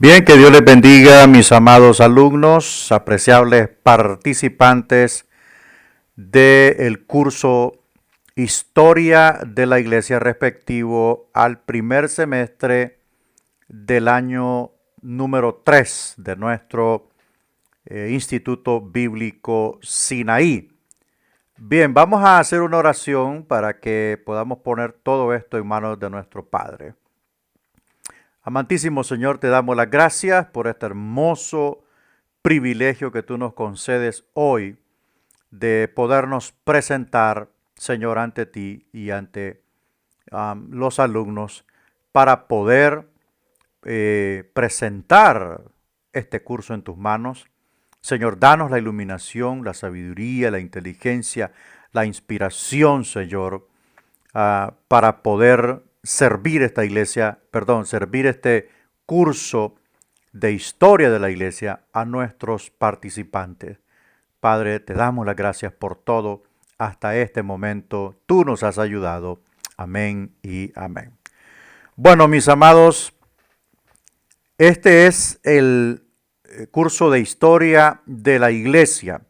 Bien, que Dios les bendiga, mis amados alumnos, apreciables participantes del curso Historia de la Iglesia respectivo al primer semestre del año número 3 de nuestro Instituto Bíblico Sinaí. Bien, vamos a hacer una oración para que podamos poner todo esto en manos de nuestro Padre. Amantísimo Señor, te damos las gracias por este hermoso privilegio que tú nos concedes hoy de podernos presentar, Señor, ante ti y ante los alumnos para poder presentar este curso en tus manos. Señor, danos la iluminación, la sabiduría, la inteligencia, la inspiración, Señor, para poder servir esta iglesia, servir este curso de historia de la iglesia a nuestros participantes. Padre, te damos las gracias por todo. Hasta este momento tú nos has ayudado. Amén y amén. Bueno, mis amados, este es el curso de historia de la iglesia.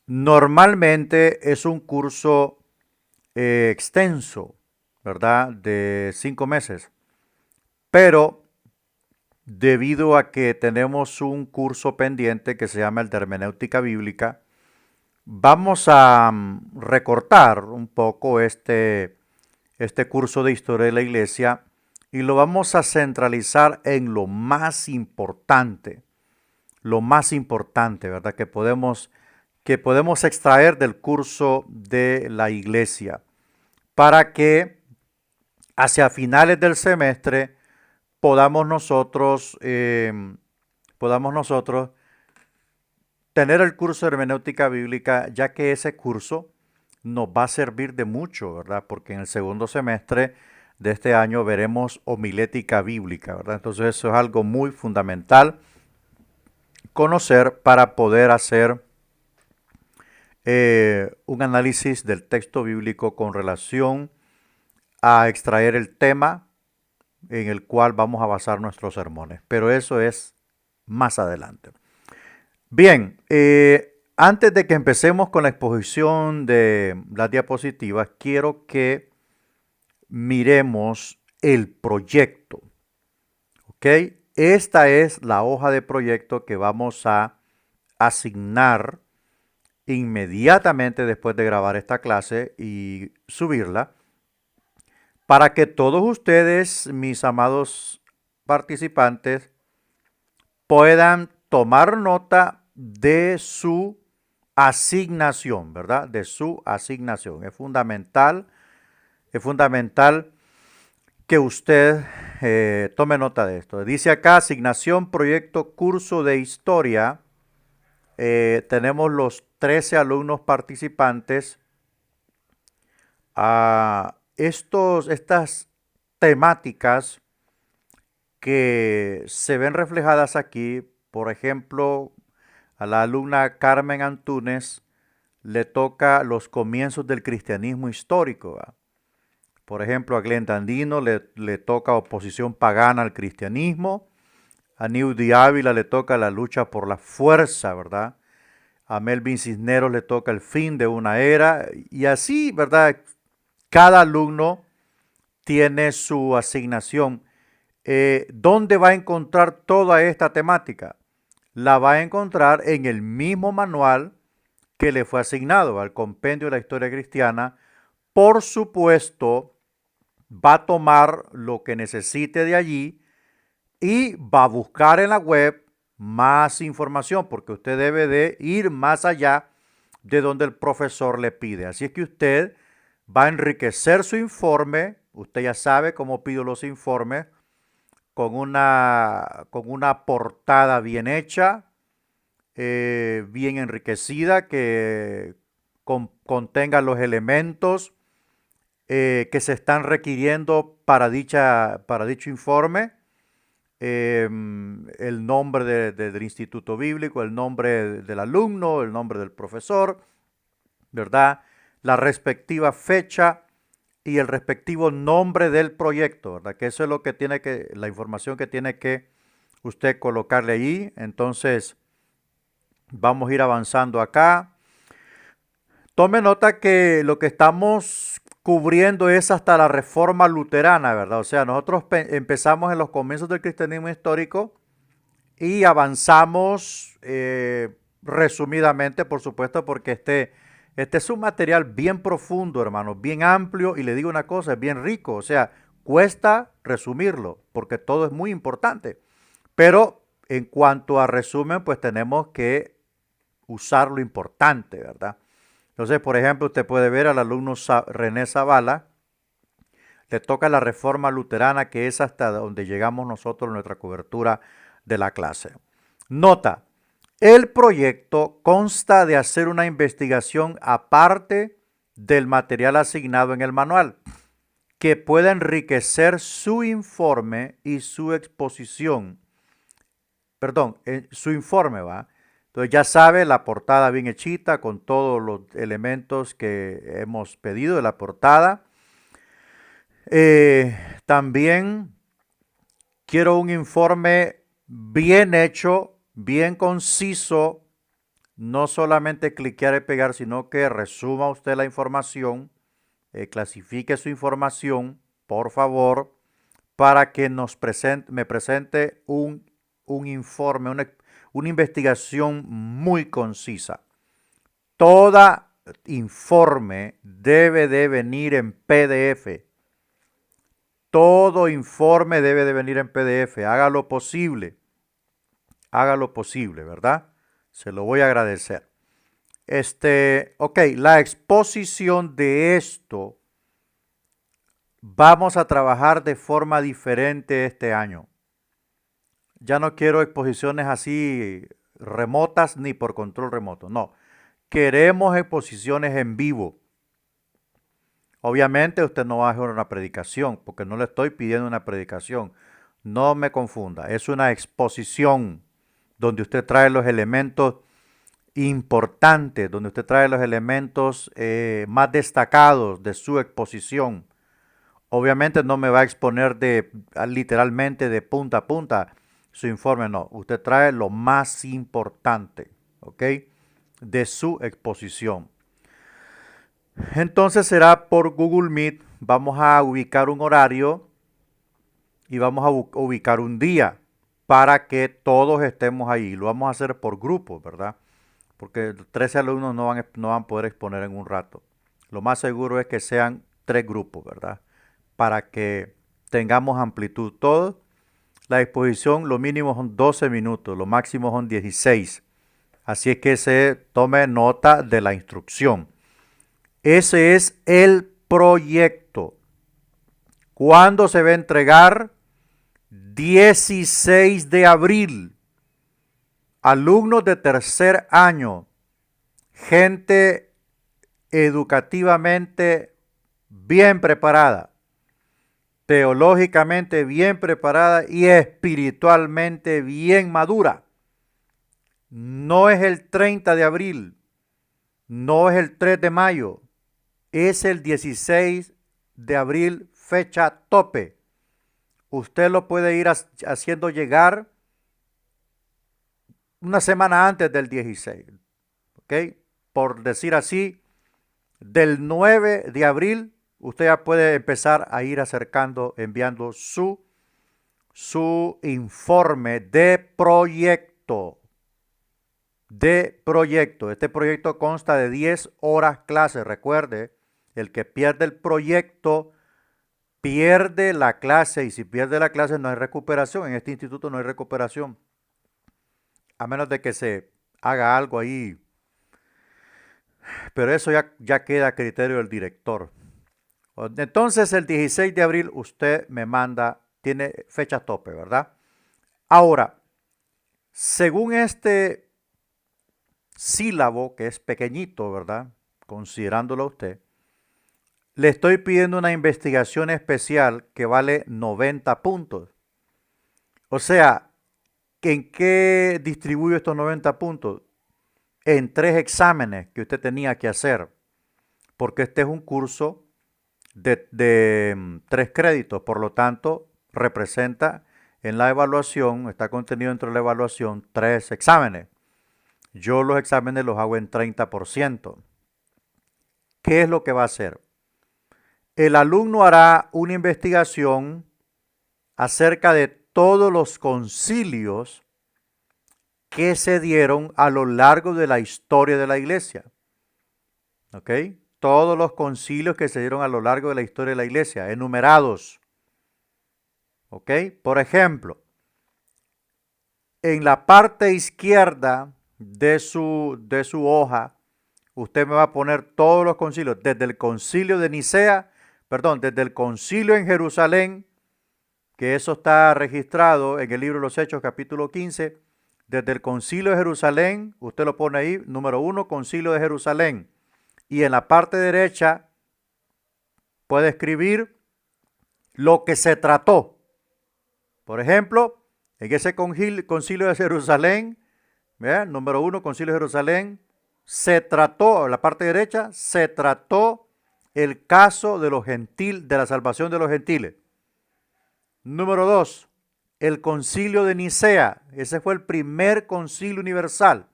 Normalmente es un curso extenso, ¿verdad? De 5 meses. Pero debido a que tenemos un curso pendiente que se llama el de hermenéutica bíblica, vamos a recortar un poco este curso de historia de la iglesia y lo vamos a centralizar en lo más importante, ¿verdad? Que podemos extraer del curso de la iglesia para que hacia finales del semestre podamos nosotros, tener el curso de hermenéutica bíblica, ya que ese curso nos va a servir de mucho, ¿verdad? Porque en el segundo semestre de este año veremos homilética bíblica, ¿verdad? Entonces eso es algo muy fundamental conocer para poder hacer un análisis del texto bíblico con relación a extraer el tema en el cual vamos a basar nuestros sermones. Pero eso es más adelante. Bien, antes de que empecemos con la exposición de las diapositivas, quiero que miremos el proyecto. ¿Ok? Esta es la hoja de proyecto que vamos a asignar inmediatamente después de grabar esta clase y subirla para que todos ustedes, mis amados participantes, puedan tomar nota de su asignación, ¿verdad? De su asignación. Es fundamental que usted tome nota de esto. Dice acá, asignación, proyecto, curso de historia. Tenemos los 13 alumnos participantes. Estas temáticas que se ven reflejadas aquí, por ejemplo, a la alumna Carmen Antúnez le toca los comienzos del cristianismo histórico. ¿Va? Por ejemplo, a Glenn Dandino le toca oposición pagana al cristianismo. A Newdy Ávila le toca la lucha por la fuerza, ¿verdad? A Melvin Cisneros le toca el fin de una era. Y así, ¿verdad? Cada alumno tiene su asignación. ¿Dónde va a encontrar toda esta temática? La va a encontrar en el mismo manual que le fue asignado al compendio de la historia cristiana. Por supuesto, va a tomar lo que necesite de allí y va a buscar en la web más información, porque usted debe de ir más allá de donde el profesor le pide. Así es que usted va a enriquecer su informe. Usted ya sabe cómo pido los informes, con una portada bien hecha, bien enriquecida, que contenga los elementos que se están requiriendo para dicho informe. El nombre del instituto bíblico, el nombre del alumno, el nombre del profesor, ¿verdad? La respectiva fecha y el respectivo nombre del proyecto, ¿verdad? Que eso es lo que la información que tiene que usted colocarle allí. Entonces, vamos a ir avanzando acá. Tome nota que lo que estamos cubriendo es hasta la reforma luterana, ¿verdad? O sea, nosotros empezamos en los comienzos del cristianismo histórico y avanzamos resumidamente, por supuesto, porque este es un material bien profundo, hermano, bien amplio, y le digo una cosa, es bien rico. O sea, cuesta resumirlo, porque todo es muy importante. Pero en cuanto a resumen, pues tenemos que usar lo importante, ¿verdad? Entonces, por ejemplo, usted puede ver al alumno René Zavala, le toca la reforma luterana, que es hasta donde llegamos nosotros en nuestra cobertura de la clase. Nota, el proyecto consta de hacer una investigación aparte del material asignado en el manual, que pueda enriquecer su informe y su exposición. Perdón, su informe, ¿va? Entonces ya sabe, la portada bien hechita con todos los elementos que hemos pedido de la portada. También quiero un informe bien hecho, bien conciso, no solamente cliquear y pegar, sino que resuma usted la información, clasifique su información, por favor, para que me presente un informe, una investigación muy concisa. Toda informe debe de venir en PDF. Todo informe debe de venir en PDF. Haga lo posible, ¿verdad? Se lo voy a agradecer. Ok, la exposición de esto vamos a trabajar de forma diferente este año. Ya no quiero exposiciones así remotas ni por control remoto, no. Queremos exposiciones en vivo. Obviamente usted no va a hacer una predicación, porque no le estoy pidiendo una predicación. No me confunda, es una exposición donde usted trae los elementos importantes, donde usted trae los elementos más destacados de su exposición. Obviamente no me va a exponer literalmente de punta a punta su informe, no. Usted trae lo más importante, ¿ok? De su exposición. Entonces será por Google Meet. Vamos a ubicar un horario y vamos a ubicar un día para que todos estemos ahí. Lo vamos a hacer por grupos, ¿verdad? Porque 13 alumnos no van a poder exponer en un rato. Lo más seguro es que sean 3 grupos, ¿verdad? Para que tengamos amplitud todos. La exposición, lo mínimo son 12 minutos, lo máximo son 16. Así es que se tome nota de la instrucción. Ese es el proyecto. ¿Cuándo se va a entregar? 16 de abril. Alumnos de tercer año, gente educativamente bien preparada, teológicamente bien preparada y espiritualmente bien madura. No es el 30 de abril, no es el 3 de mayo, es el 16 de abril, fecha tope. Usted lo puede ir haciendo llegar una semana antes del 16, ¿ok? Por decir así, del 9 de abril, usted ya puede empezar a ir acercando, enviando su informe de proyecto. Este proyecto consta de 10 horas clase. Recuerde, el que pierde el proyecto pierde la clase, y si pierde la clase no hay recuperación. En este instituto no hay recuperación, a menos de que se haga algo ahí, pero eso ya queda a criterio del director. Entonces el 16 de abril usted me manda, tiene fecha tope, ¿verdad? Ahora, según este sílabo, que es pequeñito, ¿verdad? Considerándolo usted, le estoy pidiendo una investigación especial que vale 90 puntos. O sea, ¿en qué distribuyo estos 90 puntos? En 3 exámenes que usted tenía que hacer, porque este es un curso de 3 créditos, por lo tanto, representa en la evaluación, está contenido dentro de la evaluación 3 exámenes. Yo los exámenes los hago en 30%. ¿Qué es lo que va a hacer? El alumno hará una investigación acerca de todos los concilios que se dieron a lo largo de la historia de la iglesia. ¿Ok? Todos los concilios que se dieron a lo largo de la historia de la iglesia, enumerados. ¿Ok? Por ejemplo, en la parte izquierda de su hoja, usted me va a poner todos los concilios, desde el concilio de Nicea, desde el concilio en Jerusalén, que eso está registrado en el libro de los Hechos, capítulo 15, desde el concilio de Jerusalén, usted lo pone ahí, número 1, concilio de Jerusalén, y en la parte derecha puede escribir lo que se trató. Por ejemplo, en ese concilio de Jerusalén, ¿vean? Número 1, concilio de Jerusalén, se trató, en la parte derecha, se trató el caso de los gentiles, de la salvación de los gentiles. Número 2, el concilio de Nicea, ese fue el primer concilio universal.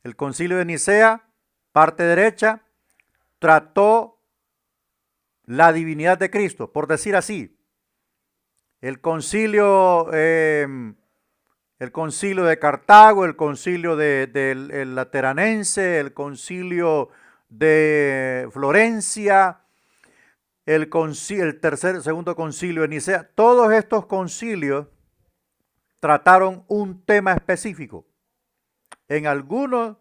El concilio de Nicea, parte derecha, trató la divinidad de Cristo, por decir así. El concilio de Cartago, el concilio del Lateranense, el concilio de Florencia, el segundo concilio de Nicea, todos estos concilios trataron un tema específico. En algunos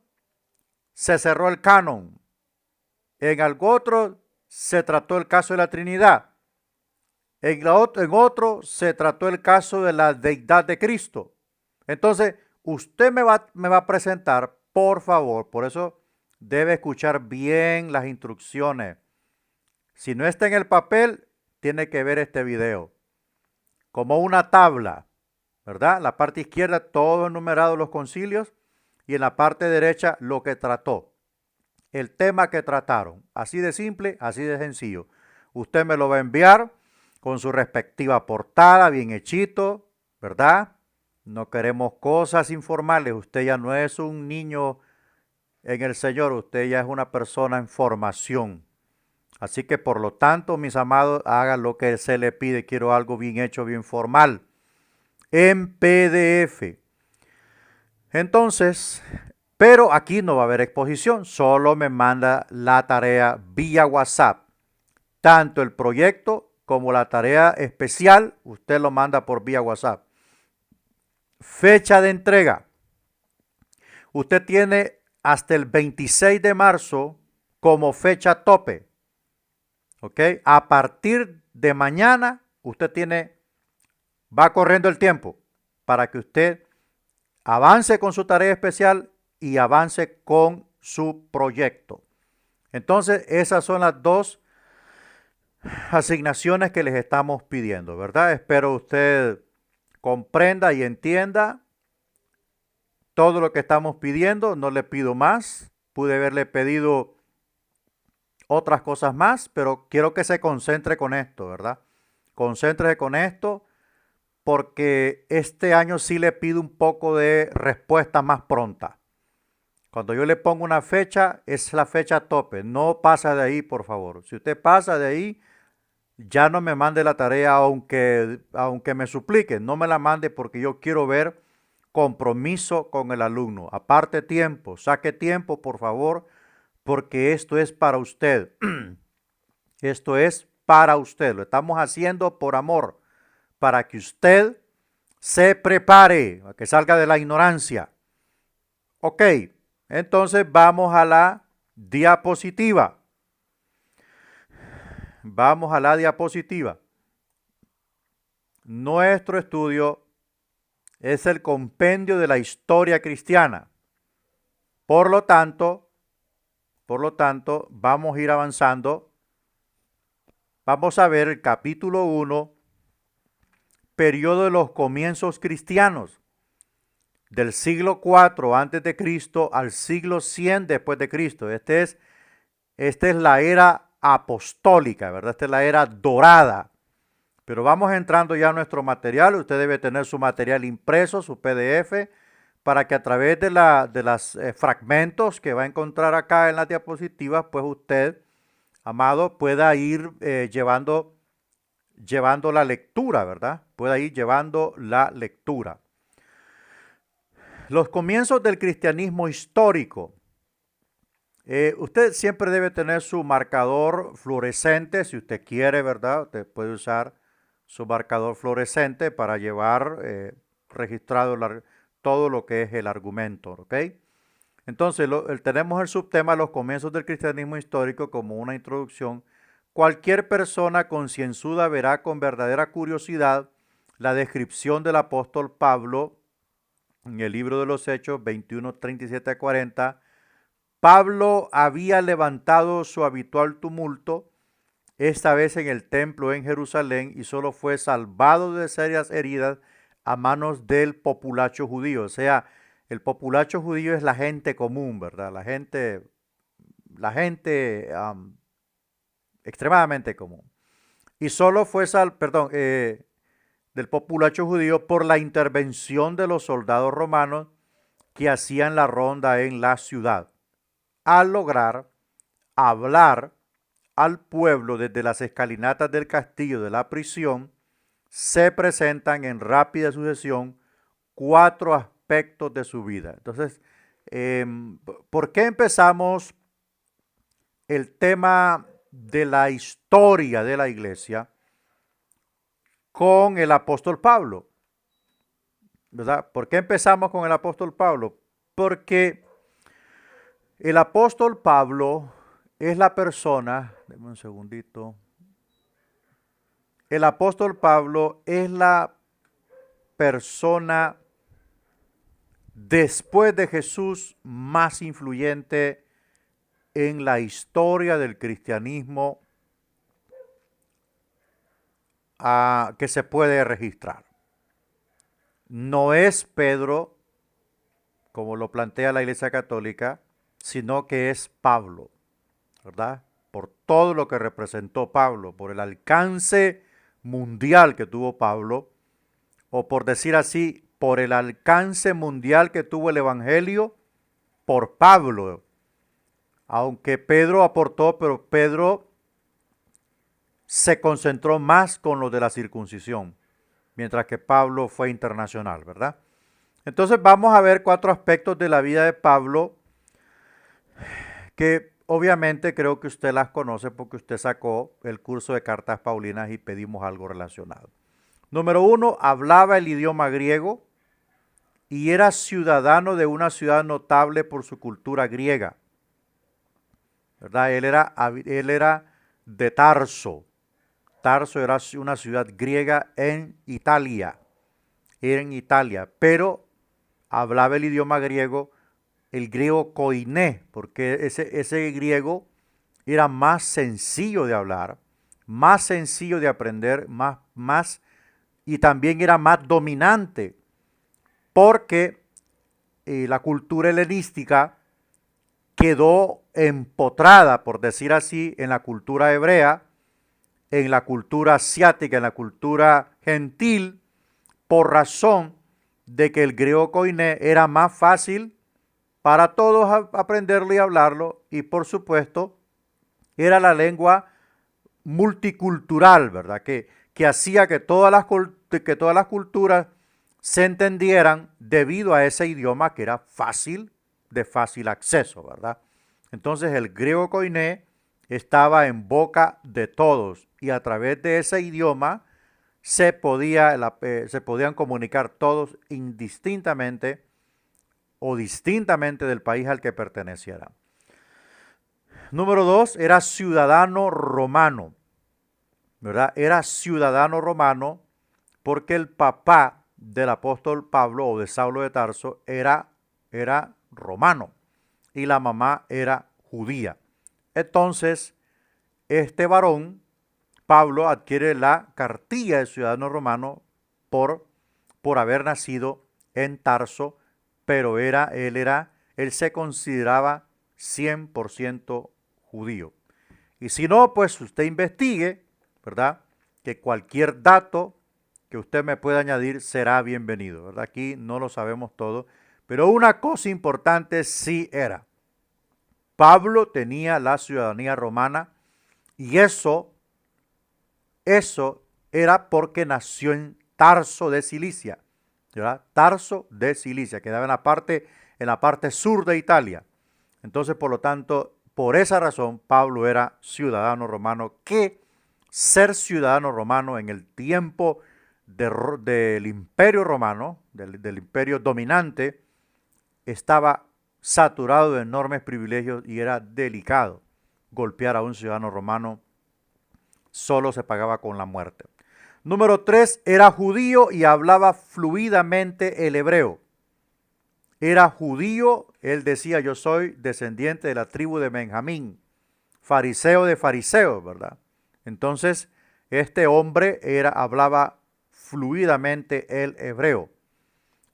se cerró el canon, en otros se trató el caso de la Trinidad, en otro se trató el caso de la deidad de Cristo. Entonces, usted me va a presentar, por favor, por eso debe escuchar bien las instrucciones. Si no está en el papel, tiene que ver este video. Como una tabla, ¿verdad? La parte izquierda, todo enumerado los concilios, y en la parte derecha, lo que trató. El tema que trataron. Así de simple, así de sencillo. Usted me lo va a enviar con su respectiva portada, bien hechito, ¿verdad? No queremos cosas informales. Usted ya no es un niño en el Señor, usted ya es una persona en formación. Así que por lo tanto, mis amados, haga lo que se le pide. Quiero algo bien hecho, bien formal. En PDF. Entonces, pero aquí no va a haber exposición, solo me manda la tarea vía WhatsApp. Tanto el proyecto como la tarea especial, usted lo manda por vía WhatsApp. Fecha de entrega. Usted tiene hasta el 26 de marzo como fecha tope. ¿Ok? A partir de mañana, va corriendo el tiempo para que usted avance con su tarea especial y avance con su proyecto. Entonces, esas son las dos asignaciones que les estamos pidiendo, ¿verdad? Espero usted comprenda y entienda todo lo que estamos pidiendo. No le pido más. Pude haberle pedido otras cosas más, pero quiero que se concentre con esto, ¿verdad? Concéntrese con esto porque este año sí le pido un poco de respuesta más pronta. Cuando yo le pongo una fecha, es la fecha tope. No pasa de ahí, por favor. Si usted pasa de ahí, ya no me mande la tarea, aunque me suplique. No me la mande porque yo quiero ver compromiso con el alumno. Aparte tiempo, saque tiempo, por favor, porque esto es para usted. Esto es para usted. Lo estamos haciendo por amor, para que usted se prepare, a que salga de la ignorancia. Ok, entonces vamos a la diapositiva. Vamos a la diapositiva. Nuestro estudio es el compendio de la historia cristiana. Por lo tanto, vamos a ir avanzando. Vamos a ver el capítulo 1, periodo de los comienzos cristianos, del siglo 4 antes de Cristo al siglo 100 después de Cristo. Esta es la era apostólica, ¿verdad? Esta es la era dorada. Pero vamos entrando ya a nuestro material. Usted debe tener su material impreso, su PDF, para que a través de las fragmentos que va a encontrar acá en las diapositivas, pues usted, amado, pueda ir llevando la lectura, ¿verdad? Pueda ir llevando la lectura. Los comienzos del cristianismo histórico. Usted siempre debe tener su marcador fluorescente, si usted quiere, ¿verdad? Usted puede usar su marcador fluorescente para llevar registrado todo lo que es el argumento, ¿ok? Entonces, tenemos el subtema Los comienzos del cristianismo histórico como una introducción. Cualquier persona concienzuda verá con verdadera curiosidad la descripción del apóstol Pablo en el libro de los Hechos 21, 37 a 40. Pablo había levantado su habitual tumulto, esta vez en el templo en Jerusalén, y solo fue salvado de serias heridas a manos del populacho judío. O sea, el populacho judío es la gente común, ¿verdad? La gente extremadamente común. Y solo fue del populacho judío por la intervención de los soldados romanos que hacían la ronda en la ciudad, al lograr hablar al pueblo desde las escalinatas del castillo de la prisión. Se presentan en rápida sucesión 4 aspectos de su vida. Entonces, ¿por qué empezamos el tema de la historia de la iglesia con el apóstol Pablo? ¿Verdad? ¿Por qué empezamos con el apóstol Pablo? Porque el apóstol Pablo es la persona, denme un segundito, el apóstol Pablo es la persona después de Jesús más influyente en la historia del cristianismo que se puede registrar. No es Pedro, como lo plantea la Iglesia Católica, sino que es Pablo, ¿verdad? Por todo lo que representó Pablo, por el alcance mundial que tuvo Pablo, o por decir así, por el alcance mundial que tuvo el Evangelio por Pablo. Aunque Pedro aportó, pero Pedro se concentró más con lo de la circuncisión, mientras que Pablo fue internacional, ¿verdad? Entonces vamos a ver 4 aspectos de la vida de Pablo que obviamente creo que usted las conoce porque usted sacó el curso de cartas paulinas y pedimos algo relacionado. Número 1, hablaba el idioma griego y era ciudadano de una ciudad notable por su cultura griega, ¿verdad? Él era de Tarso. Tarso era una ciudad griega en Italia, pero hablaba el idioma griego, el griego koiné, porque ese griego era más sencillo de hablar, más sencillo de aprender, y también era más dominante, porque la cultura helenística quedó empotrada, por decir así, en la cultura hebrea, en la cultura asiática, en la cultura gentil, por razón de que el griego koiné era más fácil para todos aprenderlo y hablarlo, y por supuesto era la lengua multicultural, ¿verdad? Que hacía que todas las culturas se entendieran debido a ese idioma que era de fácil acceso, ¿verdad? Entonces el griego koiné estaba en boca de todos y a través de ese idioma se podían comunicar todos indistintamente o distintamente del país al que pertenecieran. Número 2, era ciudadano romano, ¿verdad? Era ciudadano romano porque el papá del apóstol Pablo o de Saulo de Tarso era romano y la mamá era judía. Entonces, este varón, Pablo, adquiere la cartilla de ciudadano romano por haber nacido en Tarso, pero él se consideraba 100% judío. Y si no, pues usted investigue, ¿verdad? que cualquier dato que usted me pueda añadir será bienvenido, ¿verdad? Aquí no lo sabemos todo, pero una cosa importante sí era. Pablo tenía la ciudadanía romana y eso era porque nació en Tarso de Cilicia, ¿verdad? Tarso de Cilicia, quedaba en la parte sur de Italia. Entonces, por lo tanto, por esa razón, Pablo era ciudadano romano, que ser ciudadano romano en el tiempo del imperio romano, del imperio dominante, estaba saturado de enormes privilegios y era delicado golpear a un ciudadano romano, solo se pagaba con la muerte. Número 3, era judío y hablaba fluidamente el hebreo. Era judío, él decía, yo soy descendiente de la tribu de Benjamín, fariseo de fariseos, ¿verdad? Entonces, este hombre hablaba fluidamente el hebreo.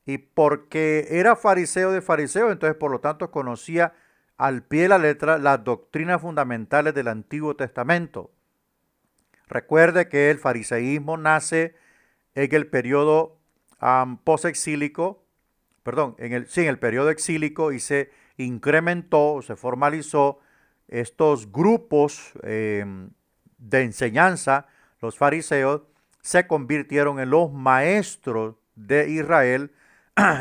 Y porque era fariseo de fariseos, entonces por lo tanto conocía al pie de la letra las doctrinas fundamentales del Antiguo Testamento. Recuerde que el fariseísmo nace en el periodo posexílico, perdón, en el periodo exílico, y se incrementó, se formalizó estos grupos de enseñanza. Los fariseos se convirtieron en los maestros de Israel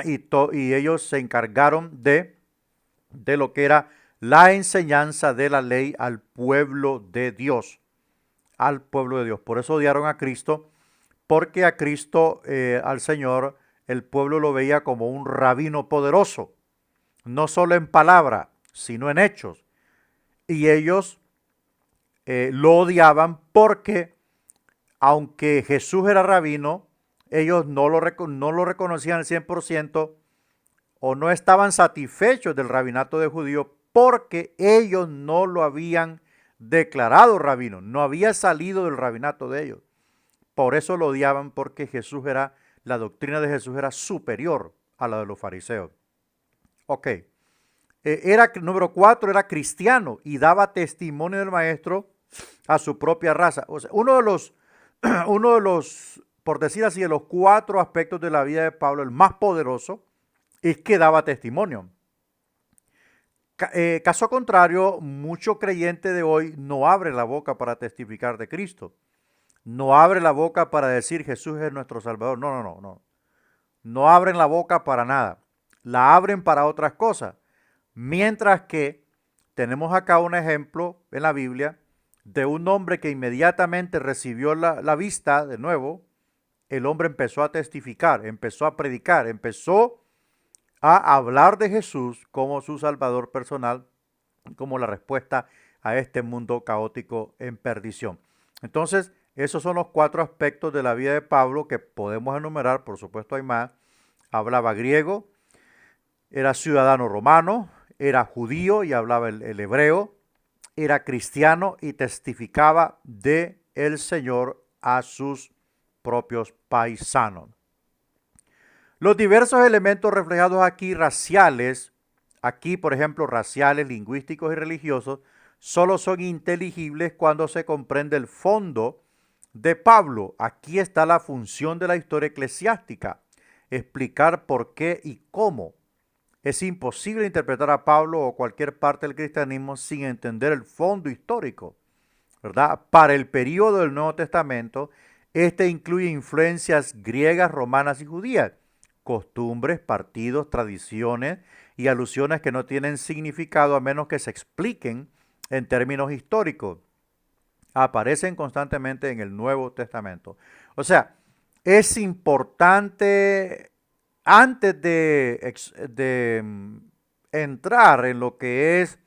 y ellos se encargaron de lo que era la enseñanza de la ley al pueblo de Dios. Al pueblo de Dios. Por eso odiaron a Cristo, porque a Cristo, al Señor, el pueblo lo veía como un rabino poderoso, no solo en palabra, sino en hechos. Y ellos lo odiaban porque, aunque Jesús era rabino, ellos no lo reconocían al 100% o no estaban satisfechos del rabinato de judío porque ellos no lo habían declarado rabino, no había salido del rabinato de ellos. Por eso lo odiaban, porque la doctrina de Jesús era superior a la de los fariseos. Ok. Número 4, era cristiano y daba testimonio del maestro a su propia raza. O sea, uno de los, por decir así, de los 4 aspectos de la vida de Pablo, el más poderoso, es que daba testimonio. Caso contrario, mucho creyente de hoy no abre la boca para testificar de Cristo. No abre la boca para decir Jesús es nuestro Salvador. No, no, no, no. No abren la boca para nada. La abren para otras cosas. Mientras que tenemos acá un ejemplo en la Biblia de un hombre que inmediatamente recibió la vista de nuevo. El hombre empezó a testificar, empezó a predicar, empezó a hablar de Jesús como su Salvador personal, como la respuesta a este mundo caótico en perdición. Entonces, esos son los 4 aspectos de la vida de Pablo que podemos enumerar, por supuesto hay más. Hablaba griego, era ciudadano romano, era judío y hablaba el hebreo, era cristiano y testificaba de el Señor a sus propios paisanos. Los diversos elementos reflejados aquí, raciales, aquí por ejemplo raciales, lingüísticos y religiosos, solo son inteligibles cuando se comprende el fondo de Pablo. Aquí está la función de la historia eclesiástica, explicar por qué y cómo. Es imposible interpretar a Pablo o cualquier parte del cristianismo sin entender el fondo histórico, ¿verdad? Para el período del Nuevo Testamento, este incluye influencias griegas, romanas y judías, costumbres, partidos, tradiciones y alusiones que no tienen significado a menos que se expliquen en términos históricos. Aparecen constantemente en el Nuevo Testamento. O sea, es importante, antes de entrar en lo que es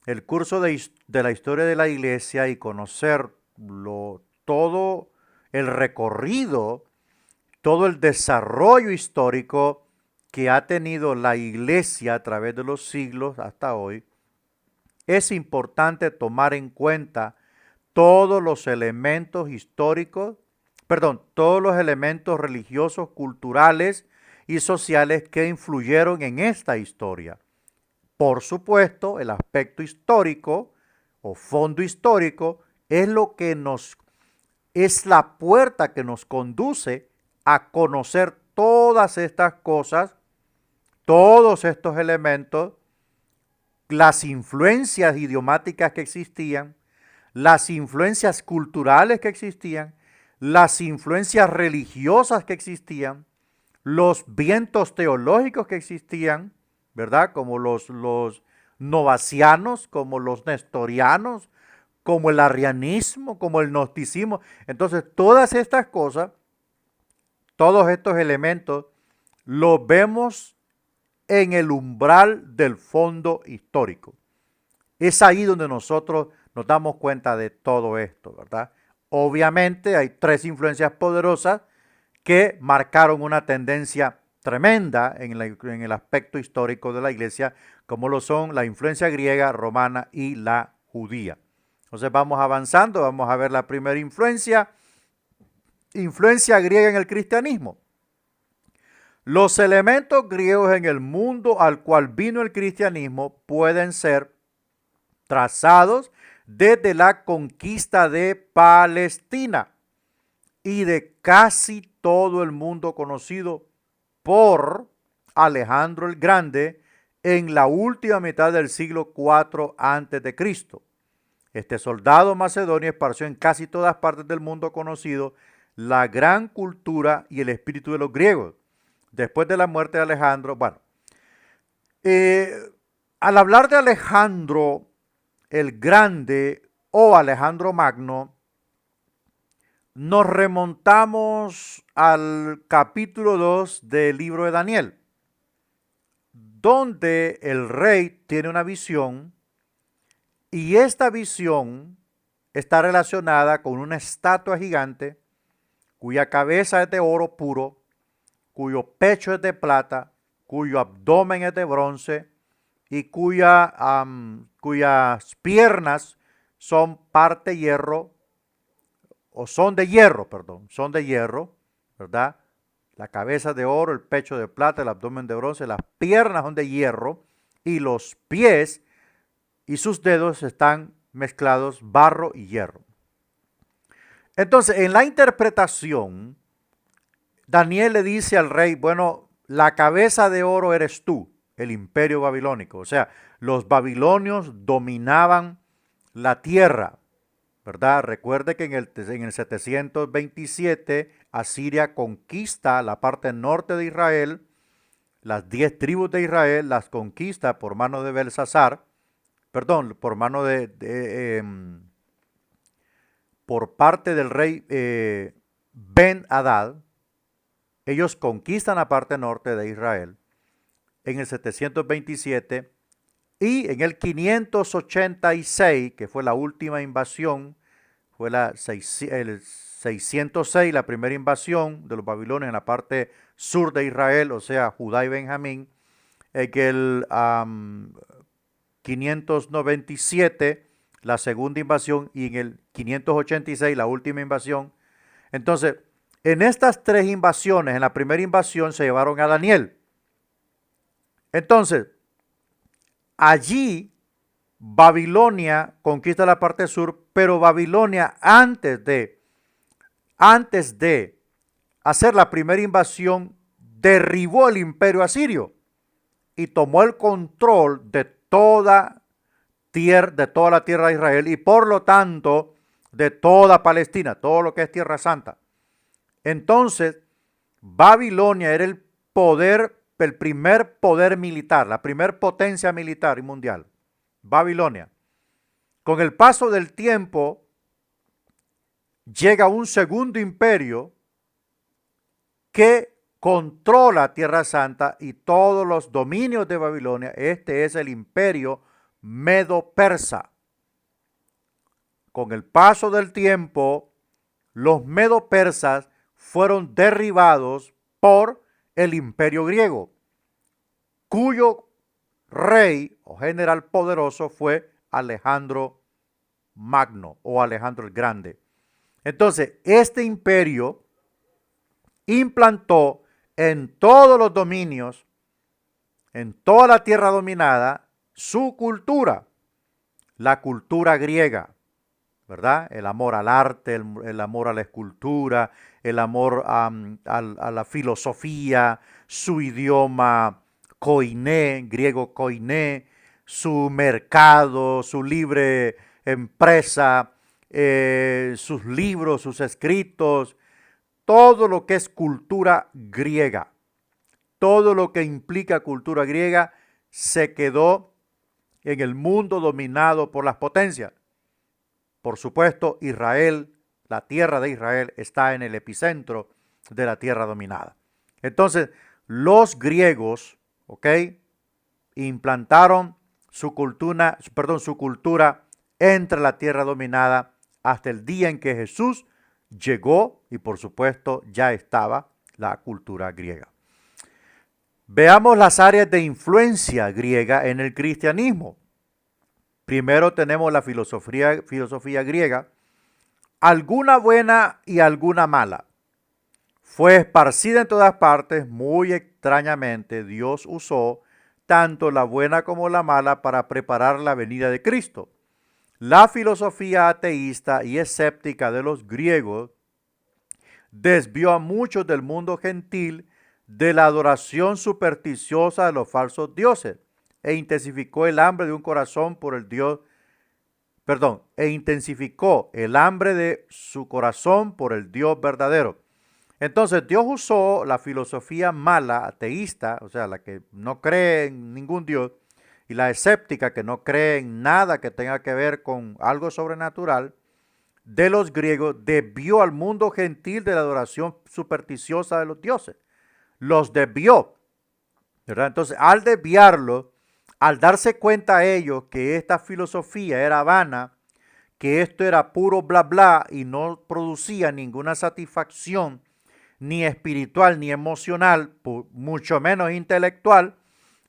el curso de la historia de la iglesia y conocer todo el recorrido, todo el desarrollo histórico que ha tenido la iglesia a través de los siglos hasta hoy, es importante tomar en cuenta todos los elementos históricos, todos los elementos religiosos, culturales y sociales que influyeron en esta historia. Por supuesto, el aspecto histórico o fondo histórico es lo que nos es la puerta que nos conduce a conocer todas estas cosas, todos estos elementos, las influencias idiomáticas que existían, las influencias culturales que existían, las influencias religiosas que existían, los vientos teológicos que existían, ¿verdad? Como los novacianos, como los nestorianos, como el arrianismo, como el gnosticismo. Entonces, todas estas cosas, todos estos elementos, los vemos en el umbral del fondo histórico. Es ahí donde nosotros nos damos cuenta de todo esto, ¿verdad? Obviamente hay tres influencias poderosas que marcaron una tendencia tremenda en el aspecto histórico de la iglesia, como lo son la influencia griega, romana y la judía. Entonces vamos avanzando, vamos a ver la primera influencia griega en el cristianismo. Los elementos griegos en el mundo al cual vino el cristianismo pueden ser trazados desde la conquista de Palestina y de casi todo el mundo conocido por Alejandro el Grande en la última mitad del siglo IV a.C. Este soldado macedonio esparció en casi todas partes del mundo conocido la gran cultura y el espíritu de los griegos. Después de la muerte de Alejandro, al hablar de Alejandro el Grande o Alejandro Magno, nos remontamos al capítulo 2 del libro de Daniel, donde el rey tiene una visión y esta visión está relacionada con una estatua gigante cuya cabeza es de oro puro, cuyo pecho es de plata, cuyo abdomen es de bronce y cuyas piernas son parte hierro, o son de hierro, perdón, son de hierro, ¿verdad? La cabeza de oro, el pecho de plata, el abdomen de bronce, las piernas son de hierro y los pies y sus dedos están mezclados barro y hierro. Entonces, en la interpretación, Daniel le dice al rey, bueno, la cabeza de oro eres tú, el imperio babilónico. O sea, los babilonios dominaban la tierra, ¿verdad? Recuerde que en el 727 Asiria conquista la parte norte de Israel, las 10 tribus de Israel las conquista por mano de Belsasar, perdón, por mano por parte del rey Ben-Hadad. Ellos conquistan la parte norte de Israel en el 727 y en el 586, que fue la última invasión, fue el 606, la primera invasión de los babilonios en la parte sur de Israel, o sea, Judá y Benjamín, en el 597, la segunda invasión, y en el 586, la última invasión. Entonces, en estas tres invasiones, en la primera invasión se llevaron a Daniel. Entonces, allí Babilonia conquista la parte sur, pero Babilonia antes de hacer la primera invasión derribó el imperio asirio y tomó el control de toda la tierra de Israel y por lo tanto de toda Palestina, todo lo que es Tierra Santa. Entonces, Babilonia era el primer poder militar, la primer potencia militar y mundial. Babilonia. Con el paso del tiempo, llega un segundo imperio que controla Tierra Santa y todos los dominios de Babilonia. Este es el imperio medo-persa. Con el paso del tiempo, los medo-persas fueron derribados por el imperio griego, cuyo rey o general poderoso fue Alejandro Magno o Alejandro el Grande. Entonces, este imperio implantó en todos los dominios, en toda la tierra dominada, su cultura, la cultura griega, ¿verdad? El amor al arte, el amor a la escultura, el amor a la filosofía, su idioma koiné, griego koiné, su mercado, su libre empresa, sus libros, sus escritos, todo lo que es cultura griega, todo lo que implica cultura griega se quedó en el mundo dominado por las potencias. Por supuesto, Israel, la tierra de Israel, está en el epicentro de la tierra dominada. Entonces, los griegos, ¿ok?, implantaron su cultura entre la tierra dominada hasta el día en que Jesús llegó y por supuesto ya estaba la cultura griega. Veamos las áreas de influencia griega en el cristianismo. Primero tenemos la filosofía griega, alguna buena y alguna mala. Fue esparcida en todas partes, muy extrañamente Dios usó tanto la buena como la mala para preparar la venida de Cristo. La filosofía ateísta y escéptica de los griegos desvió a muchos del mundo gentil de la adoración supersticiosa de los falsos dioses e intensificó el hambre de un corazón por el Dios, intensificó el hambre de su corazón por el Dios verdadero. Entonces Dios usó la filosofía mala, ateísta, o sea, la que no cree en ningún Dios, y la escéptica, que no cree en nada que tenga que ver con algo sobrenatural, de los griegos, desvió al mundo gentil de la adoración supersticiosa de los dioses. Los desvió, ¿verdad? Entonces, al desviarlo, al darse cuenta ellos que esta filosofía era vana, que esto era puro bla bla y no producía ninguna satisfacción, ni espiritual, ni emocional, mucho menos intelectual,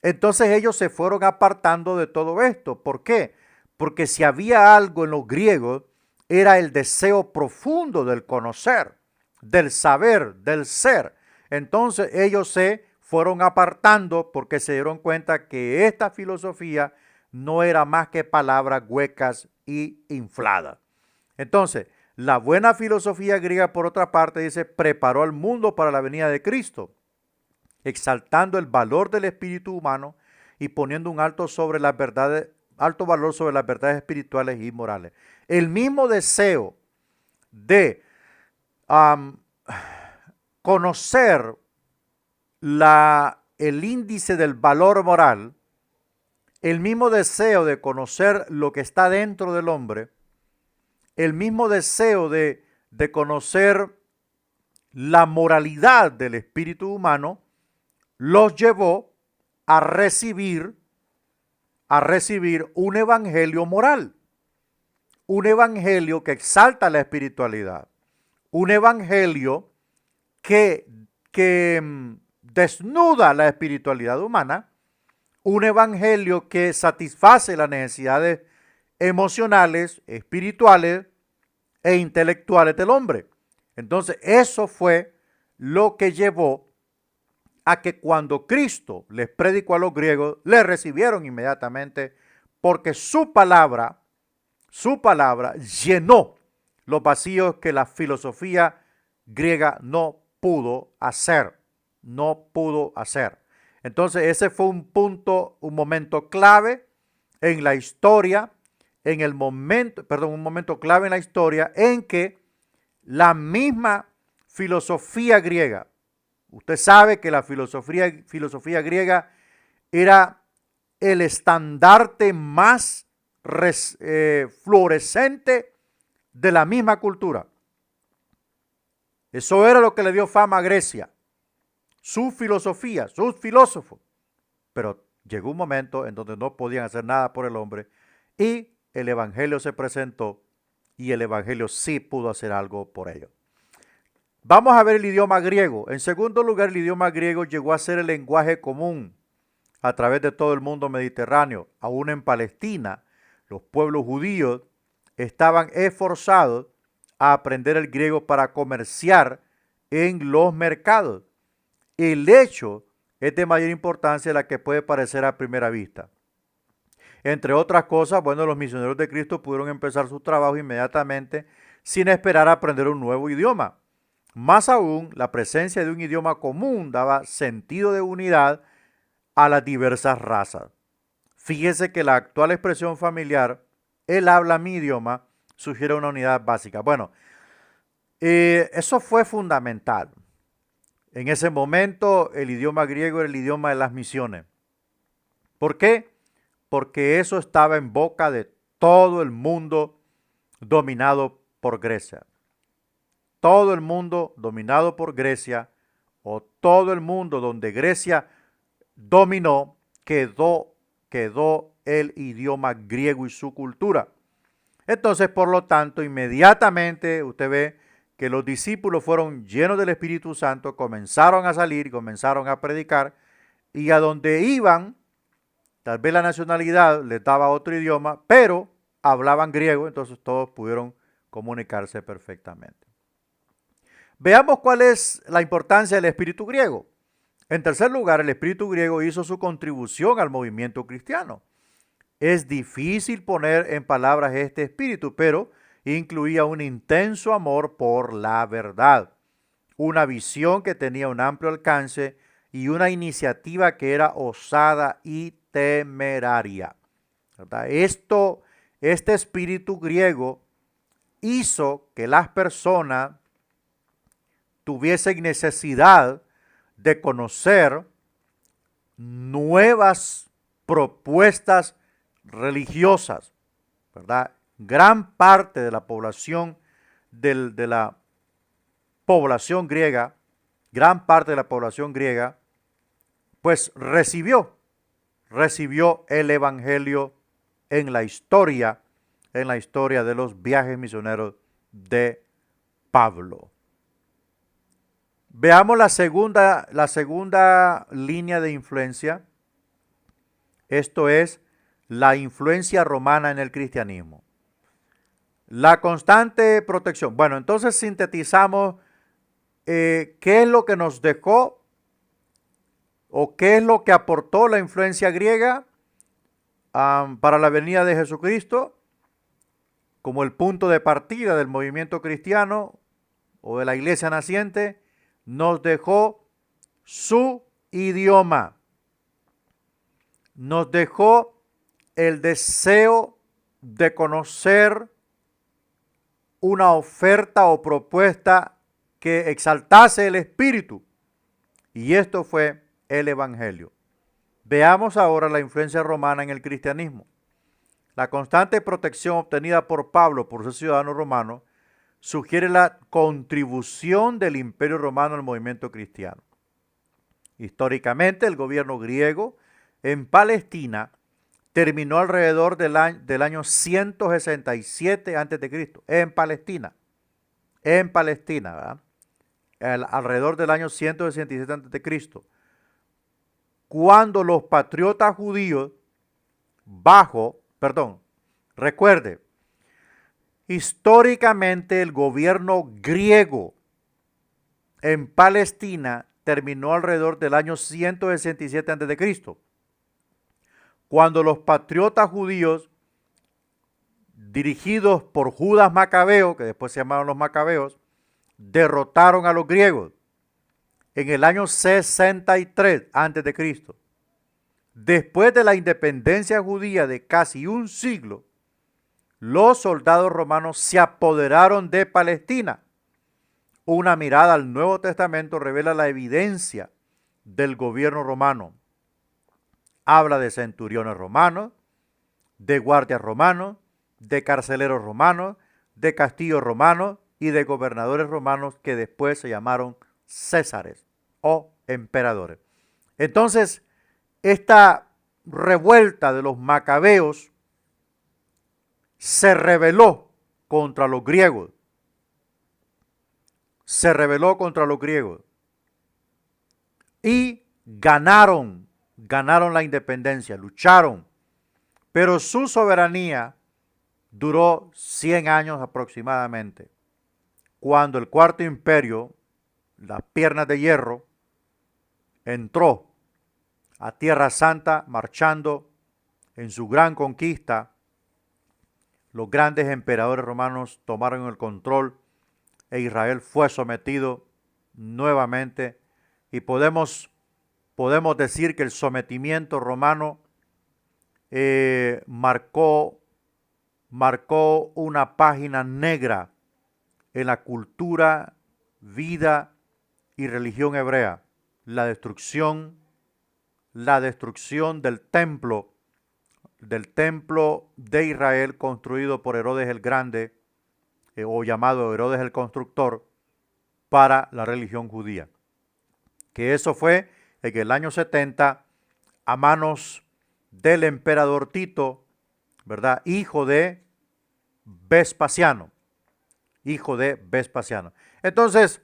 entonces ellos se fueron apartando de todo esto. ¿Por qué? Porque si había algo en los griegos, era el deseo profundo del conocer, del saber, del ser. Entonces ellos se fueron apartando porque se dieron cuenta que esta filosofía no era más que palabras huecas y infladas. Entonces, la buena filosofía griega, por otra parte, dice, preparó al mundo para la venida de Cristo, exaltando el valor del espíritu humano y poniendo un alto valor sobre las verdades espirituales y morales. El mismo deseo de conocer el índice del valor moral, el mismo deseo de conocer lo que está dentro del hombre, el mismo deseo de conocer la moralidad del espíritu humano, los llevó a recibir un evangelio moral, un evangelio que exalta la espiritualidad, un evangelio que desnuda la espiritualidad humana, un evangelio que satisface las necesidades emocionales, espirituales e intelectuales del hombre. Entonces, eso fue lo que llevó a que cuando Cristo les predicó a los griegos, le recibieron inmediatamente, porque su palabra llenó los vacíos que la filosofía griega no pudo hacer. Entonces, ese fue un momento clave en la historia, un momento clave en la historia en que la misma filosofía griega, usted sabe que la filosofía griega era el estandarte más fluorescente de la misma cultura. Eso era lo que le dio fama a Grecia, su filosofía, sus filósofos. Pero llegó un momento en donde no podían hacer nada por el hombre y el evangelio se presentó y el evangelio sí pudo hacer algo por ellos. Vamos a ver el idioma griego. En segundo lugar, el idioma griego llegó a ser el lenguaje común a través de todo el mundo mediterráneo. Aún en Palestina, los pueblos judíos estaban esforzados a aprender el griego para comerciar en los mercados. El hecho es de mayor importancia de la que puede parecer a primera vista. Entre otras cosas, bueno, los misioneros de Cristo pudieron empezar su trabajo inmediatamente sin esperar a aprender un nuevo idioma. Más aún, la presencia de un idioma común daba sentido de unidad a las diversas razas. Fíjese que la actual expresión familiar, él habla mi idioma, sugiere una unidad básica. Bueno, eso fue fundamental. En ese momento, el idioma griego era el idioma de las misiones. ¿Por qué? Porque eso estaba en boca de todo el mundo dominado por Grecia. Todo el mundo dominado por Grecia, o todo el mundo donde Grecia dominó, quedó el idioma griego y su cultura. Entonces, por lo tanto, inmediatamente usted ve que los discípulos fueron llenos del Espíritu Santo, comenzaron a salir, comenzaron a predicar, y a donde iban, tal vez la nacionalidad les daba otro idioma, pero hablaban griego, entonces todos pudieron comunicarse perfectamente. Veamos cuál es la importancia del espíritu griego. En tercer lugar, el espíritu griego hizo su contribución al movimiento cristiano. Es difícil poner en palabras este espíritu, pero incluía un intenso amor por la verdad, una visión que tenía un amplio alcance y una iniciativa que era osada y temeraria, ¿verdad? Este espíritu griego hizo que las personas tuviesen necesidad de conocer nuevas propuestas religiosas, ¿verdad? Gran parte de la población de la población griega, gran parte de la población griega, pues recibió el evangelio en la historia de los viajes misioneros de Pablo. Veamos la segunda línea de influencia. Esto es la influencia romana en el cristianismo. La constante protección. Bueno, entonces sintetizamos qué es lo que nos dejó o qué es lo que aportó la influencia griega para la venida de Jesucristo como el punto de partida del movimiento cristiano o de la iglesia naciente. Nos dejó su idioma, nos dejó el deseo de conocer una oferta o propuesta que exaltase el espíritu, y esto fue el evangelio. Veamos ahora la influencia romana en el cristianismo. La constante protección obtenida por Pablo por ser ciudadano romano sugiere la contribución del Imperio Romano al movimiento cristiano. Históricamente, el gobierno griego en Palestina terminó alrededor del año 167 a.C. En Palestina, ¿verdad? Alrededor del año 167 a.C., cuando los patriotas judíos recuerde, históricamente el gobierno griego en Palestina terminó alrededor del año 167 a.C., cuando los patriotas judíos dirigidos por Judas Macabeo, que después se llamaron los Macabeos, derrotaron a los griegos en el año 63 a.C. Después de la independencia judía de casi un siglo, los soldados romanos se apoderaron de Palestina. Una mirada al Nuevo Testamento revela la evidencia del gobierno romano. Habla de centuriones romanos, de guardias romanos, de carceleros romanos, de castillos romanos y de gobernadores romanos que después se llamaron césares o emperadores. Entonces, esta revuelta de los macabeos se rebeló contra los griegos. Y ganaron la independencia, lucharon, pero su soberanía duró 100 años aproximadamente, cuando el Cuarto Imperio, las piernas de hierro, entró a Tierra Santa marchando en su gran conquista, los grandes emperadores romanos tomaron el control e Israel fue sometido nuevamente y podemos decir que el sometimiento romano marcó una página negra en la cultura, vida y religión hebrea. La destrucción, la destrucción del templo de Israel construido por Herodes el Grande, o llamado Herodes el Constructor, para la religión judía. Que eso fue en el año 70 a manos del emperador Tito, ¿verdad? Hijo de Vespasiano. Hijo de Vespasiano. Entonces,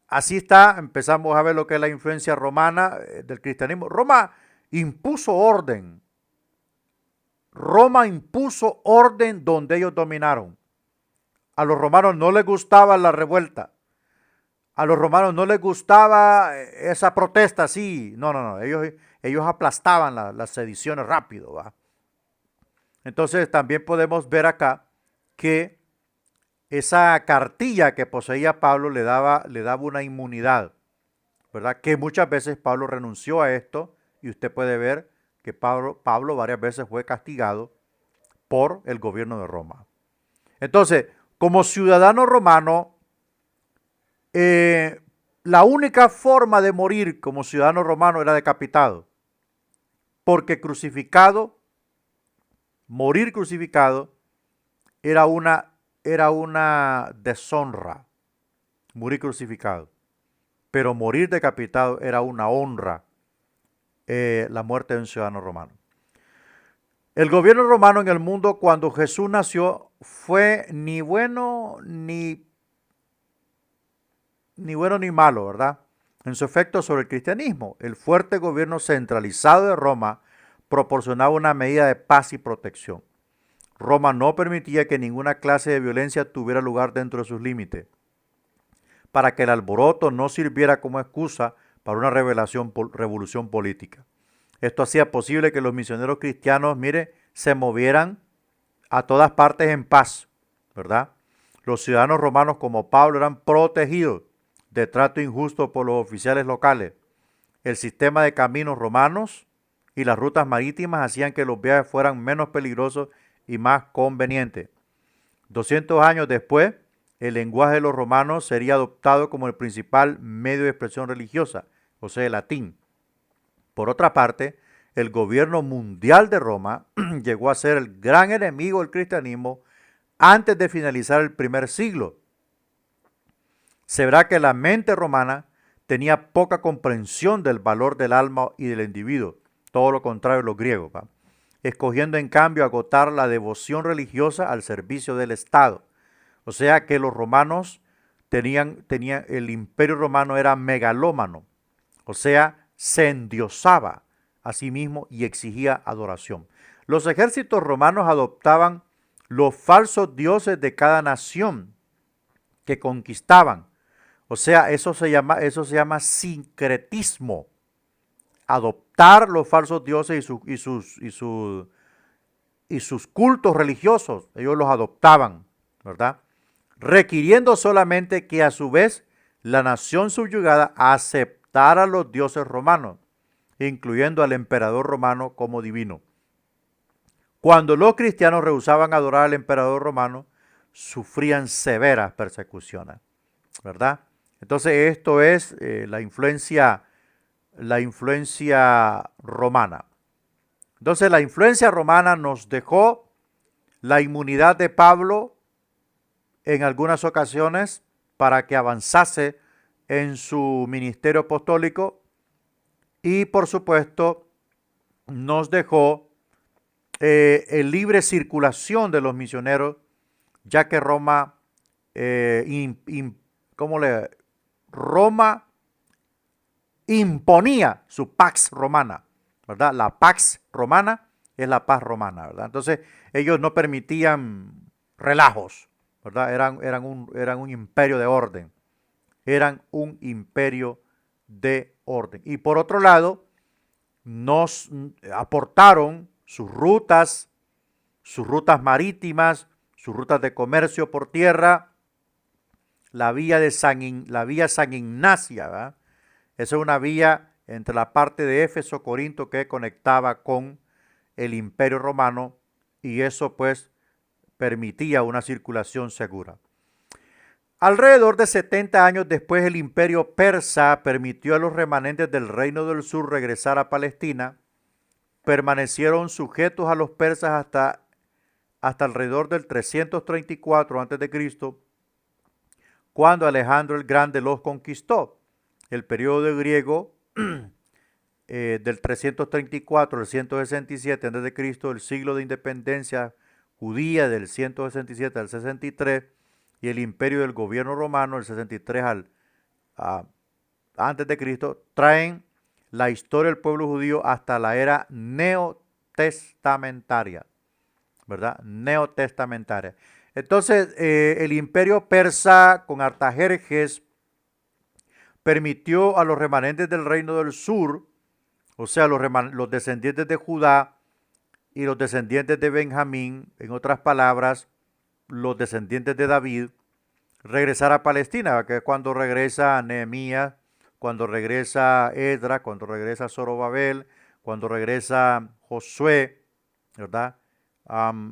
así está, empezamos a ver lo que es la influencia romana del cristianismo. Roma impuso orden donde ellos dominaron. A los romanos no les gustaba la revuelta. A los romanos no les gustaba esa protesta así. No. Ellos aplastaban las sediciones rápido, ¿va? Entonces también podemos ver acá que esa cartilla que poseía Pablo le daba una inmunidad, ¿verdad? Que muchas veces Pablo renunció a esto y usted puede ver que Pablo varias veces fue castigado por el gobierno de Roma. Entonces, como ciudadano romano, la única forma de morir como ciudadano romano era decapitado, porque morir crucificado era una deshonra, morir crucificado, pero morir decapitado era una honra, la muerte de un ciudadano romano. El gobierno romano en el mundo cuando Jesús nació fue ni bueno ni malo, ¿verdad? En su efecto sobre el cristianismo, el fuerte gobierno centralizado de Roma proporcionaba una medida de paz y protección. Roma no permitía que ninguna clase de violencia tuviera lugar dentro de sus límites, para que el alboroto no sirviera como excusa para una revolución política. Esto hacía posible que los misioneros cristianos, se movieran a todas partes en paz, ¿verdad? Los ciudadanos romanos como Pablo eran protegidos de trato injusto por los oficiales locales. El sistema de caminos romanos y las rutas marítimas hacían que los viajes fueran menos peligrosos y más convenientes. 200 años después, el lenguaje de los romanos sería adoptado como el principal medio de expresión religiosa, o sea, el latín. Por otra parte, el gobierno mundial de Roma llegó a ser el gran enemigo del cristianismo antes de finalizar el primer siglo. Se verá que la mente romana tenía poca comprensión del valor del alma y del individuo, todo lo contrario de los griegos, ¿va? Escogiendo en cambio agotar la devoción religiosa al servicio del Estado. O sea que los romanos el imperio romano era megalómano, o sea, se endiosaba a sí mismo y exigía adoración. Los ejércitos romanos adoptaban los falsos dioses de cada nación que conquistaban. O sea, eso se llama sincretismo. Adoptar los falsos dioses y sus cultos religiosos, ellos los adoptaban, ¿verdad? Requiriendo solamente que a su vez la nación subyugada aceptara los dioses romanos, incluyendo al emperador romano como divino. Cuando los cristianos rehusaban adorar al emperador romano, sufrían severas persecuciones, ¿verdad? Entonces esto es la influencia romana. Entonces la influencia romana nos dejó la inmunidad de Pablo en algunas ocasiones para que avanzase en su ministerio apostólico y por supuesto nos dejó el libre circulación de los misioneros, ya que Roma, Roma imponía su pax romana, ¿verdad? La pax romana es la paz romana, ¿verdad? Entonces ellos no permitían relajos, ¿verdad? Eran un imperio de orden, eran un imperio de orden. Y por otro lado, nos aportaron sus rutas, marítimas, sus rutas de comercio por tierra, la vía San Ignacia, ¿verdad? Esa es una vía entre la parte de Éfeso, Corinto, que conectaba con el Imperio Romano, y eso pues permitía una circulación segura. Alrededor de 70 años después, el Imperio Persa permitió a los remanentes del Reino del Sur regresar a Palestina. Permanecieron sujetos a los persas hasta alrededor del 334 a.C., cuando Alejandro el Grande los conquistó. El periodo griego del 334 al 167 a.C., el siglo de independencia judía del 167 al 63, y el imperio del gobierno romano del 63 antes de Cristo, traen la historia del pueblo judío hasta la era neotestamentaria, ¿verdad? Neotestamentaria. Entonces, el imperio persa con Artajerjes permitió a los remanentes del reino del sur, o sea, los descendientes de Judá y los descendientes de Benjamín, en otras palabras, los descendientes de David, regresar a Palestina, que es cuando regresa Nehemías, cuando regresa Esdras, cuando regresa Zorobabel, cuando regresa Josué, ¿verdad?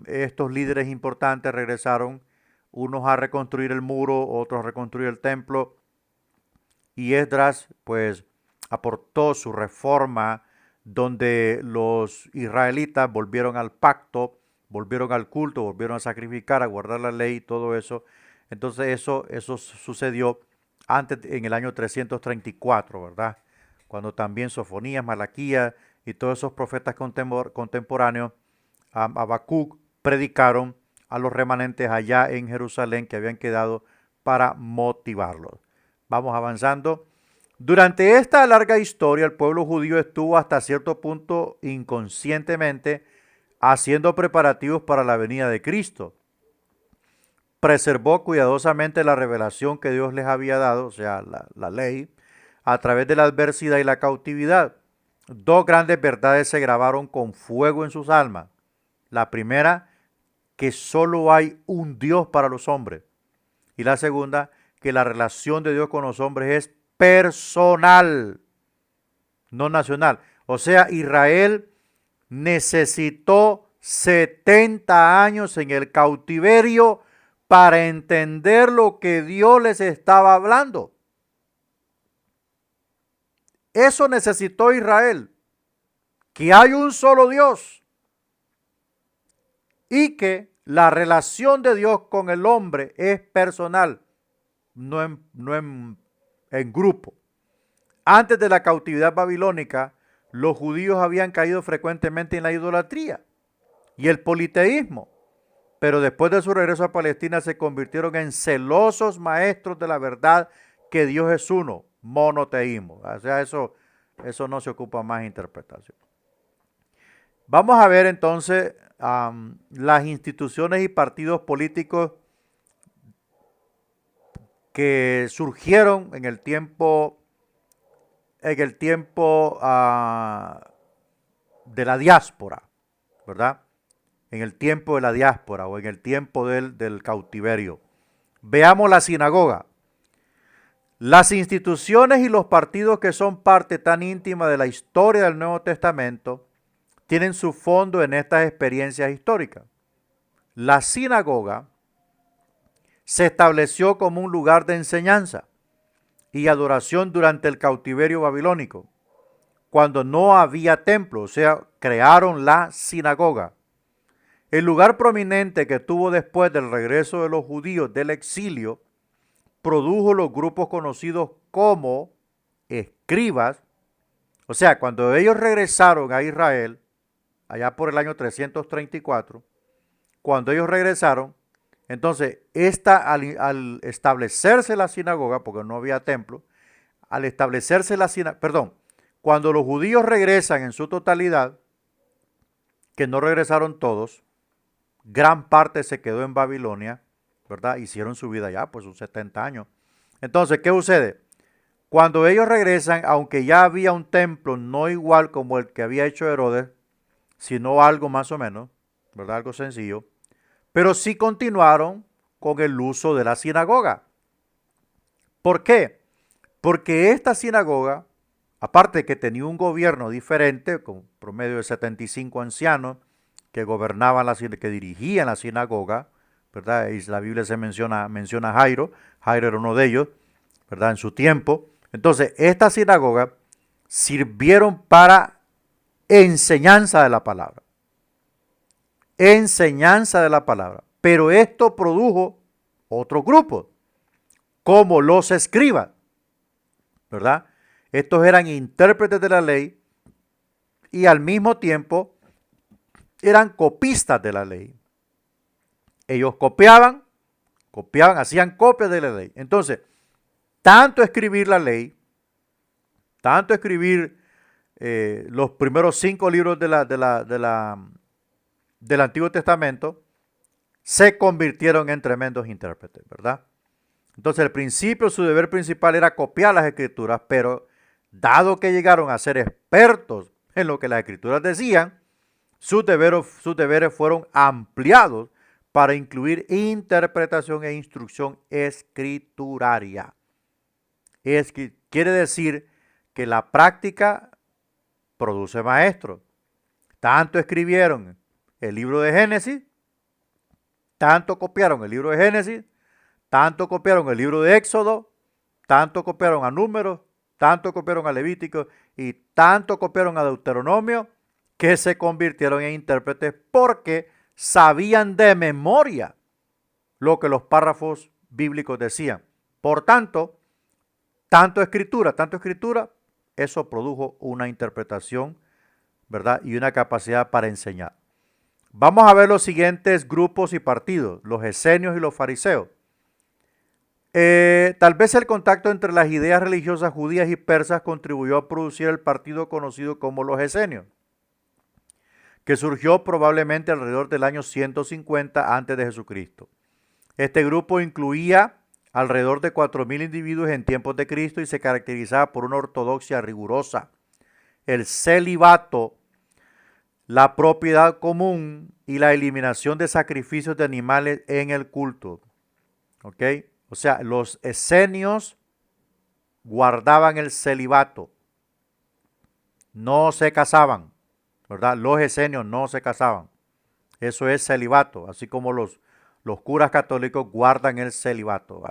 Estos líderes importantes regresaron, unos a reconstruir el muro, otros a reconstruir el templo, y Esdras pues aportó su reforma, donde los israelitas volvieron al pacto, volvieron al culto, volvieron a sacrificar, a guardar la ley y todo eso. Entonces eso sucedió antes, en el año 334, ¿verdad? Cuando también Sofonías, Malaquías y todos esos profetas contemporáneos, Habacuc, predicaron a los remanentes allá en Jerusalén que habían quedado, para motivarlos. Vamos avanzando. Durante esta larga historia, el pueblo judío estuvo hasta cierto punto inconscientemente haciendo preparativos para la venida de Cristo. Preservó cuidadosamente la revelación que Dios les había dado, o sea, la ley, a través de la adversidad y la cautividad. Dos grandes verdades se grabaron con fuego en sus almas. La primera, que solo hay un Dios para los hombres. Y la segunda, que la relación de Dios con los hombres es personal, no nacional. O sea, Israel necesitó 70 años en el cautiverio para entender lo que Dios les estaba hablando. Eso necesitó Israel, que hay un solo Dios y que la relación de Dios con el hombre es personal, no en grupo. Antes de la cautividad babilónica, los judíos habían caído frecuentemente en la idolatría y el politeísmo, pero después de su regreso a Palestina se convirtieron en celosos maestros de la verdad que Dios es uno, monoteísmo. O sea, eso no se ocupa más de interpretación. Vamos a ver entonces las instituciones y partidos políticos que surgieron en el tiempo de la diáspora, ¿verdad? En el tiempo de la diáspora o en el tiempo del cautiverio. Veamos la sinagoga. Las instituciones y los partidos que son parte tan íntima de la historia del Nuevo Testamento tienen su fondo en estas experiencias históricas. La sinagoga se estableció como un lugar de enseñanza y adoración durante el cautiverio babilónico, cuando no había templo, o sea, crearon la sinagoga. El lugar prominente que tuvo después del regreso de los judíos del exilio produjo los grupos conocidos como escribas. O sea, cuando ellos regresaron a Israel, allá por el año 334, cuando ellos regresaron, entonces al establecerse la sinagoga, porque no había templo, al establecerse la sinagoga, cuando los judíos regresan en su totalidad, que no regresaron todos, gran parte se quedó en Babilonia, ¿verdad? Hicieron su vida allá, pues sus 70 años. Entonces, ¿qué sucede? Cuando ellos regresan, aunque ya había un templo no igual como el que había hecho Herodes, sino algo más o menos, ¿verdad? Algo sencillo. Pero sí continuaron con el uso de la sinagoga. ¿Por qué? Porque esta sinagoga, aparte de que tenía un gobierno diferente, con promedio de 75 ancianos que gobernaban, que dirigían la sinagoga, ¿verdad? Y la Biblia menciona a Jairo. Jairo era uno de ellos, ¿verdad? En su tiempo. Entonces, esta sinagoga sirvieron para enseñanza de la palabra. Enseñanza de la palabra. Pero esto produjo otro grupo, como los escribas, ¿verdad? Estos eran intérpretes de la ley y al mismo tiempo eran copistas de la ley. Ellos copiaban, hacían copias de la ley. Entonces, tanto escribir la ley, tanto escribir los primeros 5 libros del Antiguo Testamento, se convirtieron en tremendos intérpretes, ¿verdad? Entonces, al principio su deber principal era copiar las escrituras, pero dado que llegaron a ser expertos en lo que las escrituras decían, sus deberes fueron ampliados para incluir interpretación e instrucción escrituraria. Quiere decir que la práctica produce maestros. Tanto escribieron el libro de Génesis, tanto copiaron el libro de Génesis, tanto copiaron el libro de Éxodo, tanto copiaron a Números, tanto copiaron a Levítico y tanto copiaron a Deuteronomio, que se convirtieron en intérpretes porque sabían de memoria lo que los párrafos bíblicos decían. Por tanto, tanto escritura, eso produjo una interpretación, ¿verdad? Y una capacidad para enseñar. Vamos a ver los siguientes grupos y partidos, los esenios y los fariseos. Tal vez el contacto entre las ideas religiosas judías y persas contribuyó a producir el partido conocido como los esenios, que surgió probablemente alrededor del año 150 a.C. de Jesucristo. Este grupo incluía alrededor de 4.000 individuos en tiempos de Cristo y se caracterizaba por una ortodoxia rigurosa, el celibato, la propiedad común y la eliminación de sacrificios de animales en el culto. ¿Ok? O sea, los esenios guardaban el celibato, no se casaban, ¿verdad? Los esenios no se casaban. Eso es celibato, así como los curas católicos guardan el celibato.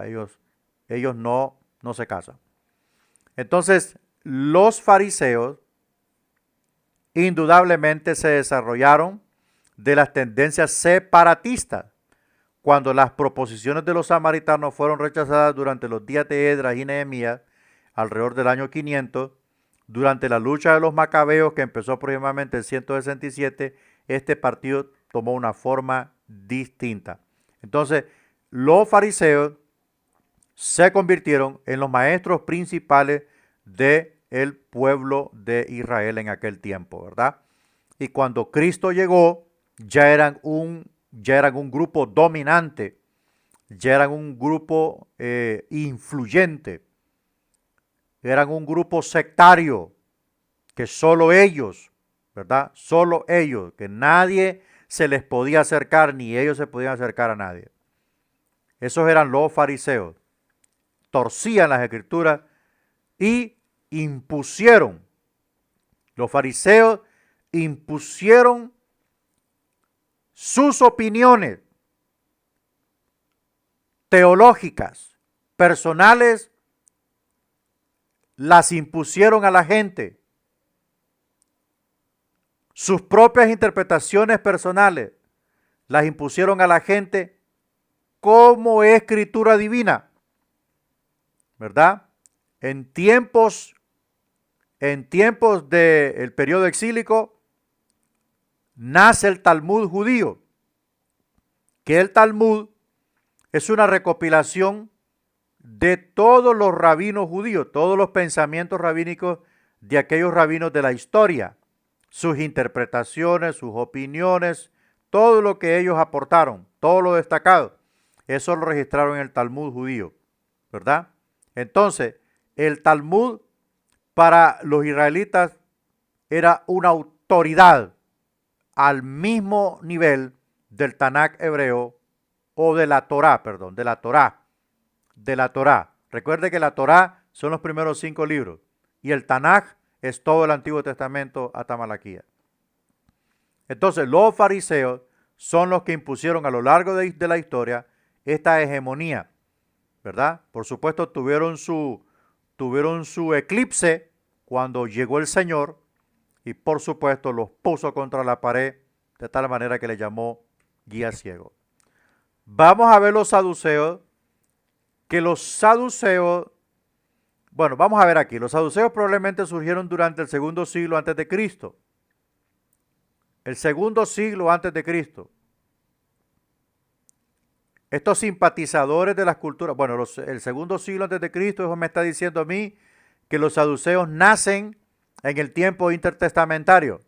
Ellos no se casan. Entonces, los fariseos indudablemente se desarrollaron de las tendencias separatistas cuando las proposiciones de los samaritanos fueron rechazadas durante los días de Esdras y Nehemías, alrededor del año 500, durante la lucha de los macabeos que empezó aproximadamente en 167, este partido tomó una forma distinta. Entonces, los fariseos se convirtieron en los maestros principales del pueblo de Israel en aquel tiempo, ¿verdad? Y cuando Cristo llegó, ya eran un grupo dominante, ya eran un grupo influyente, eran un grupo sectario, que solo ellos, ¿verdad? Solo ellos, que nadie se les podía acercar, ni ellos se podían acercar a nadie. Esos eran los fariseos. Torcían las escrituras y los fariseos impusieron sus opiniones teológicas, personales, las impusieron a la gente. Sus propias interpretaciones personales las impusieron a la gente como escritura divina, ¿verdad? En tiempos del periodo exílico, nace el Talmud judío, que el Talmud es una recopilación de todos los rabinos judíos, todos los pensamientos rabínicos de aquellos rabinos de la historia, sus interpretaciones, sus opiniones, todo lo que ellos aportaron, todo lo destacado, eso lo registraron en el Talmud judío, ¿verdad? Entonces, el Talmud para los israelitas era una autoridad al mismo nivel del Tanakh hebreo o de la Torá, perdón, de la Torá. Recuerde que la Torá son los primeros 5 libros y el Tanakh es todo el Antiguo Testamento hasta Malaquías. Entonces, los fariseos son los que impusieron a lo largo de la historia esta hegemonía, ¿verdad? Por supuesto, tuvieron su eclipse cuando llegó el Señor y por supuesto los puso contra la pared de tal manera que le llamó guía ciego. Vamos a ver los saduceos, bueno, vamos a ver aquí, los saduceos probablemente surgieron durante el segundo siglo antes de Cristo. El segundo siglo antes de Cristo. Estos simpatizadores de las culturas, bueno, el segundo siglo antes de Cristo, eso me está diciendo a mí que los saduceos nacen en el tiempo intertestamentario,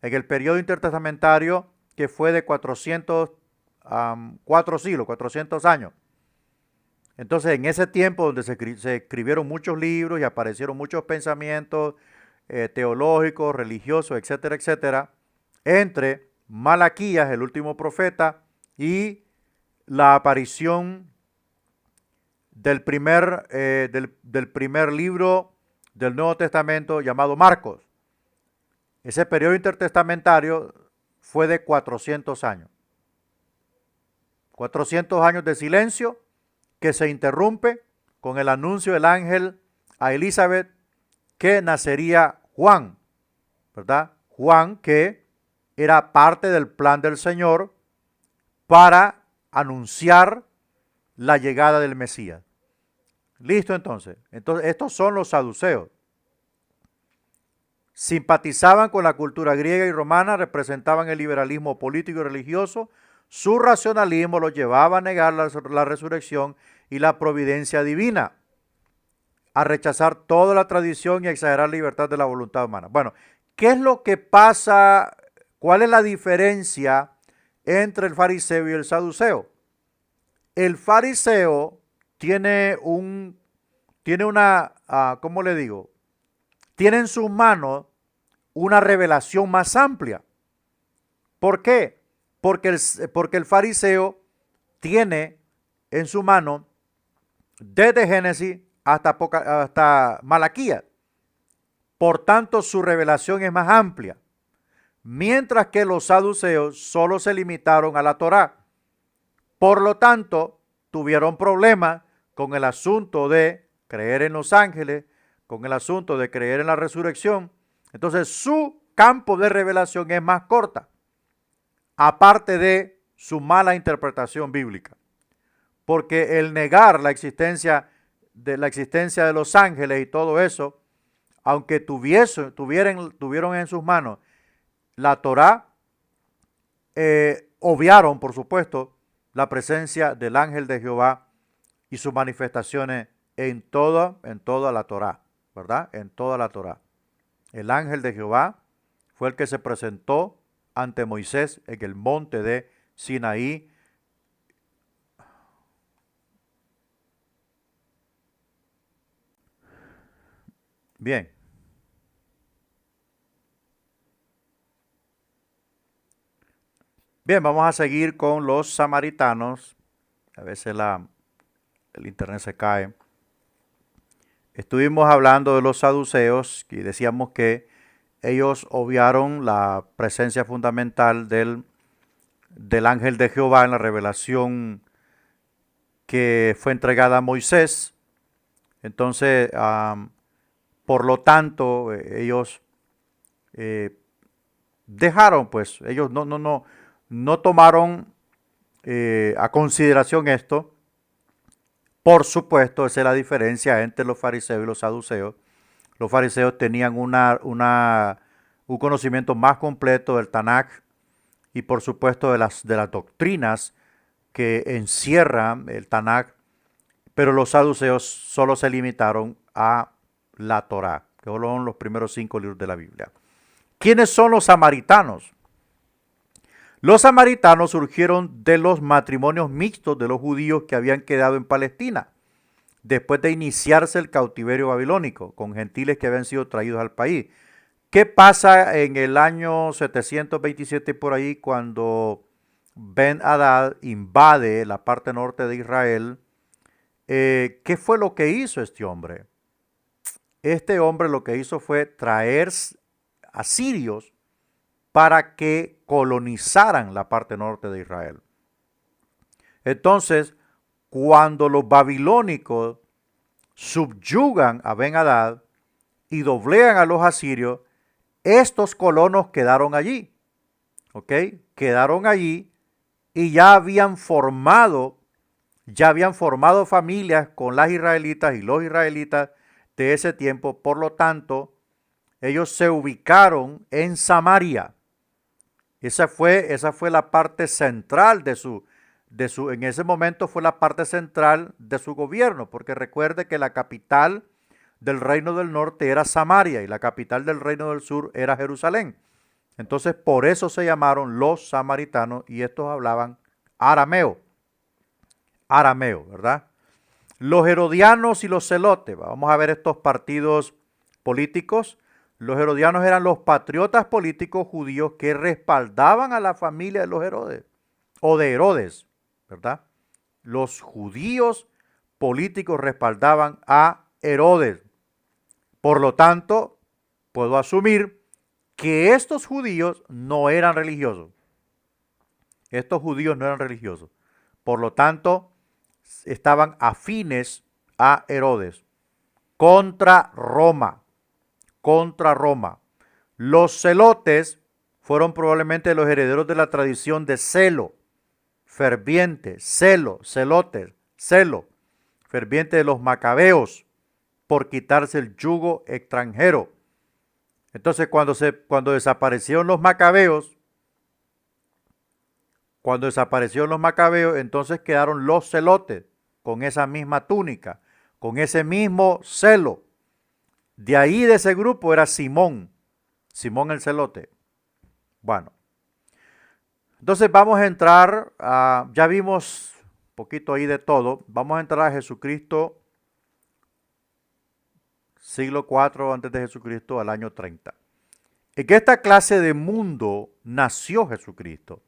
en el periodo intertestamentario que fue de 4 siglos, 400 años. Entonces, en ese tiempo donde se escribieron muchos libros y aparecieron muchos pensamientos teológicos, religiosos, etcétera, etcétera, entre Malaquías, el último profeta, y la aparición del primer libro del Nuevo Testamento llamado Marcos. Ese periodo intertestamentario fue de 400 años. 400 años de silencio que se interrumpe con el anuncio del ángel a Elizabeth que nacería Juan, ¿verdad? Juan que era parte del plan del Señor para anunciar la llegada del Mesías. Listo entonces. Entonces estos son los saduceos. Simpatizaban con la cultura griega y romana, representaban el liberalismo político y religioso. Su racionalismo los llevaba a negar la resurrección y la providencia divina, a rechazar toda la tradición y a exagerar la libertad de la voluntad humana. Bueno, ¿qué es lo que pasa? ¿Cuál es la diferencia entre el fariseo y el saduceo? El fariseo tiene ¿cómo le digo? Tiene en sus manos una revelación más amplia. ¿Por qué? Porque el fariseo tiene en su mano desde Génesis hasta Malaquías. Por tanto, su revelación es más amplia. Mientras que los saduceos solo se limitaron a la Torá. Por lo tanto, tuvieron problemas con el asunto de creer en los ángeles, con el asunto de creer en la resurrección. Entonces, su campo de revelación es más corta, aparte de su mala interpretación bíblica. Porque el negar la existencia de los ángeles y todo eso, aunque tuvieron en sus manos la Torá, obviaron, por supuesto, la presencia del ángel de Jehová y sus manifestaciones en toda la Torá, ¿verdad? En toda la Torá. El ángel de Jehová fue el que se presentó ante Moisés en el monte de Sinaí. Bien. Bien, vamos a seguir con los samaritanos. A veces el internet se cae. Estuvimos hablando de los saduceos y decíamos que ellos obviaron la presencia fundamental del ángel de Jehová en la revelación que fue entregada a Moisés. Entonces, por lo tanto, ellos dejaron, pues, ellos no tomaron a consideración esto. Por supuesto, esa es la diferencia entre los fariseos y los saduceos. Los fariseos tenían un conocimiento más completo del Tanakh y por supuesto de las doctrinas que encierra el Tanakh, pero los saduceos solo se limitaron a la Torá, que son los primeros 5 libros de la Biblia. ¿Quiénes son los samaritanos? Los samaritanos surgieron de los matrimonios mixtos de los judíos que habían quedado en Palestina, después de iniciarse el cautiverio babilónico, con gentiles que habían sido traídos al país. ¿Qué pasa en el año 727 por ahí cuando Ben-Hadad invade la parte norte de Israel? ¿Qué fue lo que hizo este hombre? Este hombre lo que hizo fue traer asirios para que colonizaran la parte norte de Israel. Entonces, cuando los babilónicos subyugan a Ben-Hadad y doblegan a los asirios, estos colonos quedaron allí, ¿ok? Quedaron allí y ya habían formado familias con las israelitas y los israelitas de ese tiempo. Por lo tanto, ellos se ubicaron en Samaria. Esa fue la parte central en ese momento fue la parte central de su gobierno, porque recuerde que la capital del reino del norte era Samaria y la capital del reino del sur era Jerusalén. Entonces, por eso se llamaron los samaritanos y estos hablaban arameo, ¿verdad? Los herodianos y los celotes, vamos a ver estos partidos políticos. Los herodianos eran los patriotas políticos judíos que respaldaban a la familia de los Herodes o de Herodes, ¿verdad? Los judíos políticos respaldaban a Herodes. Por lo tanto, puedo asumir que estos judíos no eran religiosos. Estos judíos no eran religiosos. Por lo tanto, estaban afines a Herodes contra Roma. Contra Roma. Los celotes fueron probablemente los herederos de la tradición de celo, ferviente, celotes, celo, ferviente de los macabeos por quitarse el yugo extranjero. Entonces, cuando desaparecieron los macabeos, entonces quedaron los celotes con esa misma túnica, con ese mismo celo. De ahí, de ese grupo, era Simón el celote. Bueno, entonces vamos a entrar, ya vimos un poquito ahí de todo, vamos a entrar a Jesucristo, siglo IV antes de Jesucristo, al año 30. ¿En qué esta clase de mundo nació Jesucristo?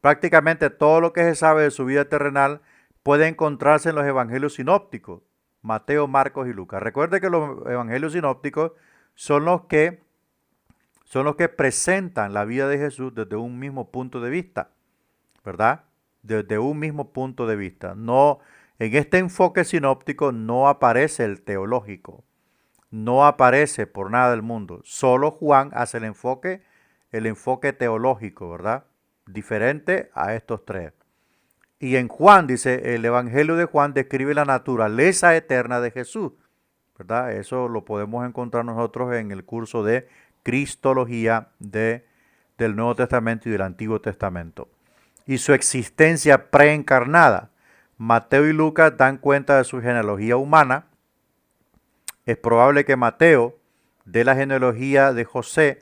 Prácticamente todo lo que se sabe de su vida terrenal puede encontrarse en los evangelios sinópticos, Mateo, Marcos y Lucas. Recuerde que los evangelios sinópticos son los que presentan la vida de Jesús desde un mismo punto de vista, ¿verdad? Desde un mismo punto de vista. No, en este enfoque sinóptico no aparece el teológico, no aparece por nada del mundo. Solo Juan hace el enfoque teológico, ¿verdad? Diferente a estos tres. Y en Juan, dice, el Evangelio de Juan describe la naturaleza eterna de Jesús, ¿verdad? Eso lo podemos encontrar nosotros en el curso de Cristología del Nuevo Testamento y del Antiguo Testamento. Y su existencia preencarnada. Mateo y Lucas dan cuenta de su genealogía humana. Es probable que Mateo dé la genealogía de José,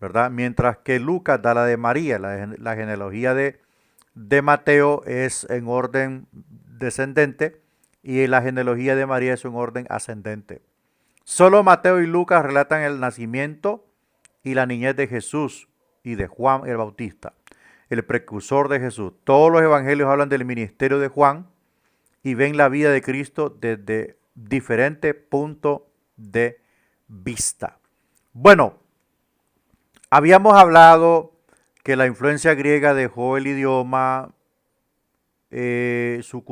¿verdad? Mientras que Lucas da la de María. La genealogía de Mateo es en orden descendente y la genealogía de María es en orden ascendente. Solo Mateo y Lucas relatan el nacimiento y la niñez de Jesús y de Juan el Bautista, el precursor de Jesús. Todos los evangelios hablan del ministerio de Juan y ven la vida de Cristo desde diferentes puntos de vista. Bueno, habíamos hablado que la influencia griega dejó el idioma, su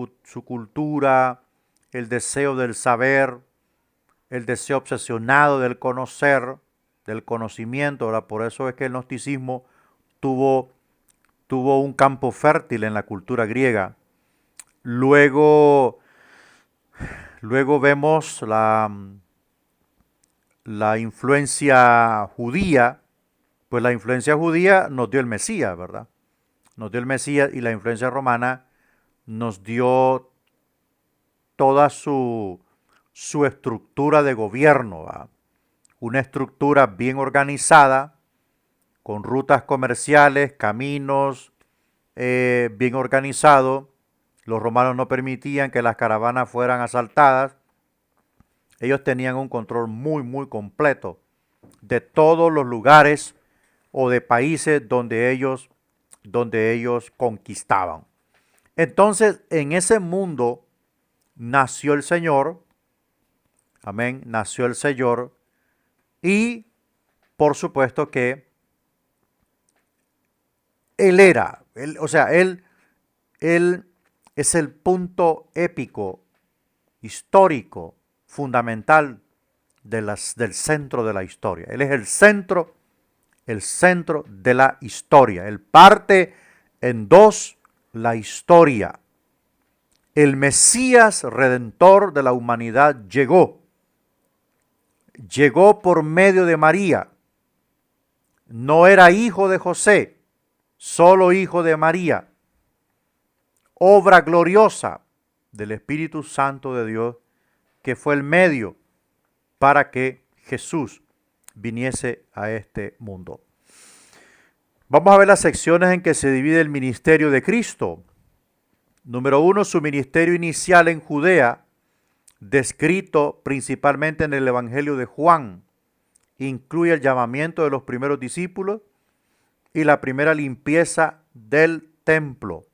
cultura, el deseo del saber, el deseo obsesionado del conocer, del conocimiento. Ahora, por eso es que el gnosticismo tuvo un campo fértil en la cultura griega. Luego vemos la influencia judía. Pues la influencia judía nos dio el Mesías, ¿verdad? Nos dio el Mesías, y la influencia romana nos dio toda su estructura de gobierno, ¿verdad? Una estructura bien organizada, con rutas comerciales, caminos, bien organizado. Los romanos no permitían que las caravanas fueran asaltadas. Ellos tenían un control muy, muy completo de todos los lugares o de países donde ellos conquistaban. Entonces, en ese mundo nació el Señor, amén, nació el Señor, y por supuesto que Él era, Él es el punto épico, histórico, fundamental del centro de la historia. Él es el centro de la historia. Él parte en dos la historia. El Mesías redentor de la humanidad llegó. Llegó por medio de María. No era hijo de José, solo hijo de María. Obra gloriosa del Espíritu Santo de Dios, que fue el medio para que Jesús viniese a este mundo. Vamos a ver las secciones en que se divide el ministerio de Cristo. Número 1, su ministerio inicial en Judea, descrito principalmente en el Evangelio de Juan. Incluye el llamamiento de los primeros discípulos y la primera limpieza del templo,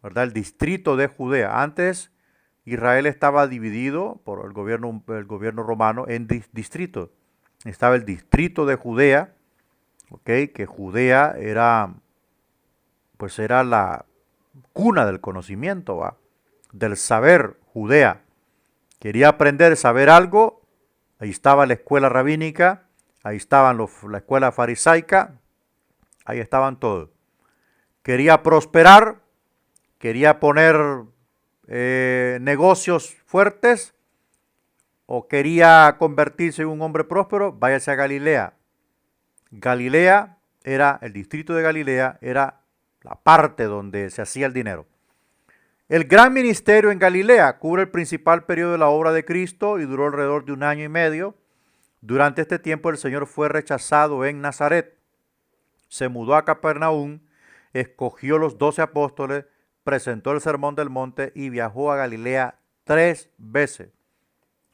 ¿verdad? El distrito de Judea. Antes Israel estaba dividido por el gobierno romano en distritos. Estaba el distrito de Judea, ¿okay? Que Judea era la cuna del conocimiento, ¿va? Del saber. Judea quería aprender, saber algo, ahí estaba la escuela rabínica, ahí estaban la escuela farisaica, ahí estaban todos. Quería prosperar, quería poner negocios fuertes, o quería convertirse en un hombre próspero, váyase a Galilea. Galilea era, el distrito de Galilea era la parte donde se hacía el dinero. El gran ministerio en Galilea cubre el principal periodo de la obra de Cristo y duró alrededor de 1 año y medio. Durante este tiempo el Señor fue rechazado en Nazaret, se mudó a Capernaum, escogió los 12 apóstoles, presentó el Sermón del Monte y viajó a Galilea 3 veces,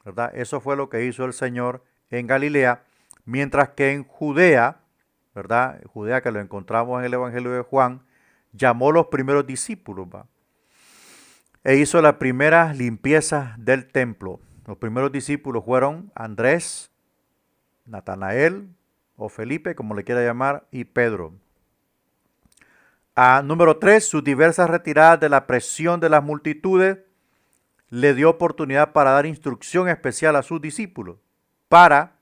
¿verdad? Eso fue lo que hizo el Señor en Galilea, mientras que en Judea, ¿verdad? Judea, que lo encontramos en el Evangelio de Juan, llamó los primeros discípulos, ¿va? E hizo la primera limpieza del templo. Los primeros discípulos fueron Andrés, Natanael o Felipe, como le quiera llamar, y Pedro. Número 3, sus diversas retiradas de la presión de las multitudes le dio oportunidad para dar instrucción especial a sus discípulos para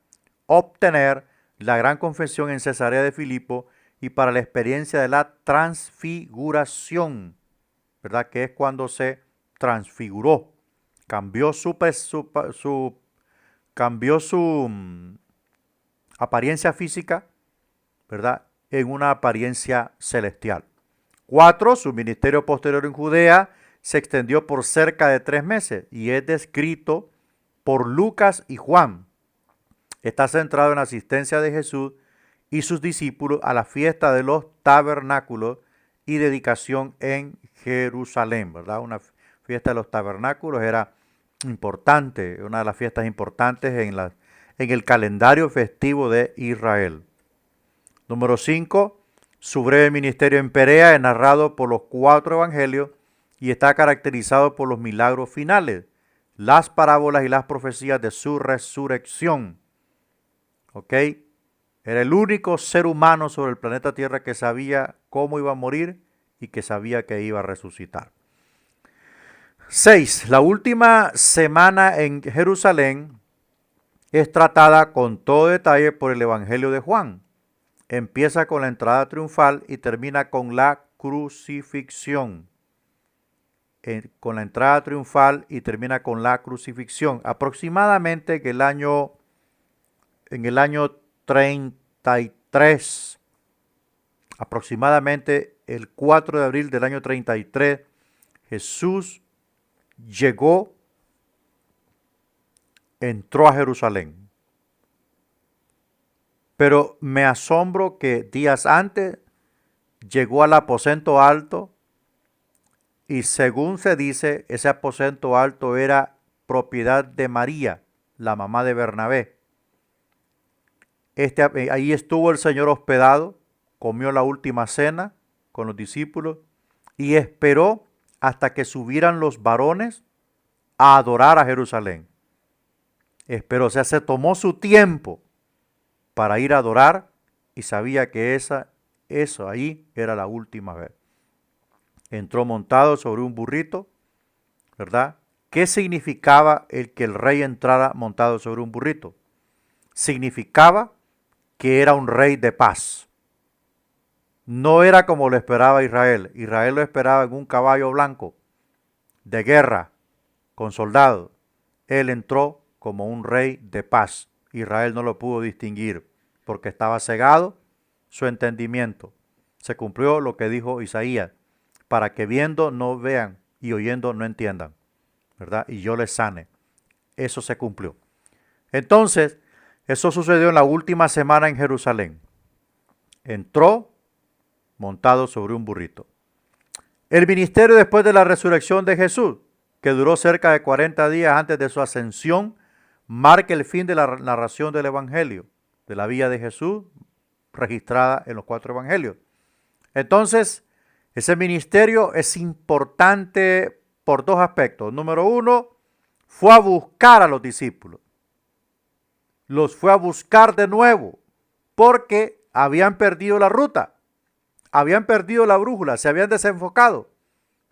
obtener la gran confesión en Cesarea de Filipo y para la experiencia de la transfiguración, ¿verdad? Que es cuando se transfiguró, cambió cambió su apariencia física, ¿verdad? En una apariencia celestial. 4, su ministerio posterior en Judea se extendió por cerca de 3 meses y es descrito por Lucas y Juan. Está centrado en la asistencia de Jesús y sus discípulos a la fiesta de los tabernáculos y dedicación en Jerusalén, ¿verdad? Una fiesta de los tabernáculos era importante, una de las fiestas importantes en el calendario festivo de Israel. Número 5, su breve ministerio en Perea es narrado por los 4 evangelios y está caracterizado por los milagros finales, las parábolas y las profecías de su resurrección. ¿Ok? Era el único ser humano sobre el planeta Tierra que sabía cómo iba a morir y que sabía que iba a resucitar. 6. La última semana en Jerusalén es tratada con todo detalle por el Evangelio de Juan. Empieza con la entrada triunfal y termina con la crucifixión. Con la entrada triunfal y termina con la crucifixión. Aproximadamente en el año 33, aproximadamente el 4 de abril del año 33, Jesús entró a Jerusalén. Pero me asombro que días antes llegó al aposento alto y según se dice, ese aposento alto era propiedad de María, la mamá de Bernabé. Ahí estuvo el Señor hospedado, comió la última cena con los discípulos y esperó hasta que subieran los varones a adorar a Jerusalén. Esperó, o sea, se tomó su tiempo para ir a adorar y sabía que eso ahí era la última vez. Entró montado sobre un burrito, ¿verdad? ¿Qué significaba el que el rey entrara montado sobre un burrito? Significaba que era un rey de paz. No era como lo esperaba Israel. Israel lo esperaba en un caballo blanco, de guerra, con soldados. Él entró como un rey de paz. Israel no lo pudo distinguir porque estaba cegado su entendimiento. Se cumplió lo que dijo Isaías, para que viendo no vean y oyendo no entiendan, ¿verdad? Y yo les sane. Eso se cumplió. Entonces, eso sucedió en la última semana en Jerusalén. Entró montado sobre un burrito. El ministerio después de la resurrección de Jesús, que duró cerca de 40 días antes de su ascensión, marca el fin de la narración del Evangelio, de la vida de Jesús, registrada en los 4 Evangelios. Entonces, ese ministerio es importante por 2 aspectos. Número 1, fue a buscar a los discípulos. Los fue a buscar de nuevo, porque habían perdido la ruta, habían perdido la brújula, se habían desenfocado.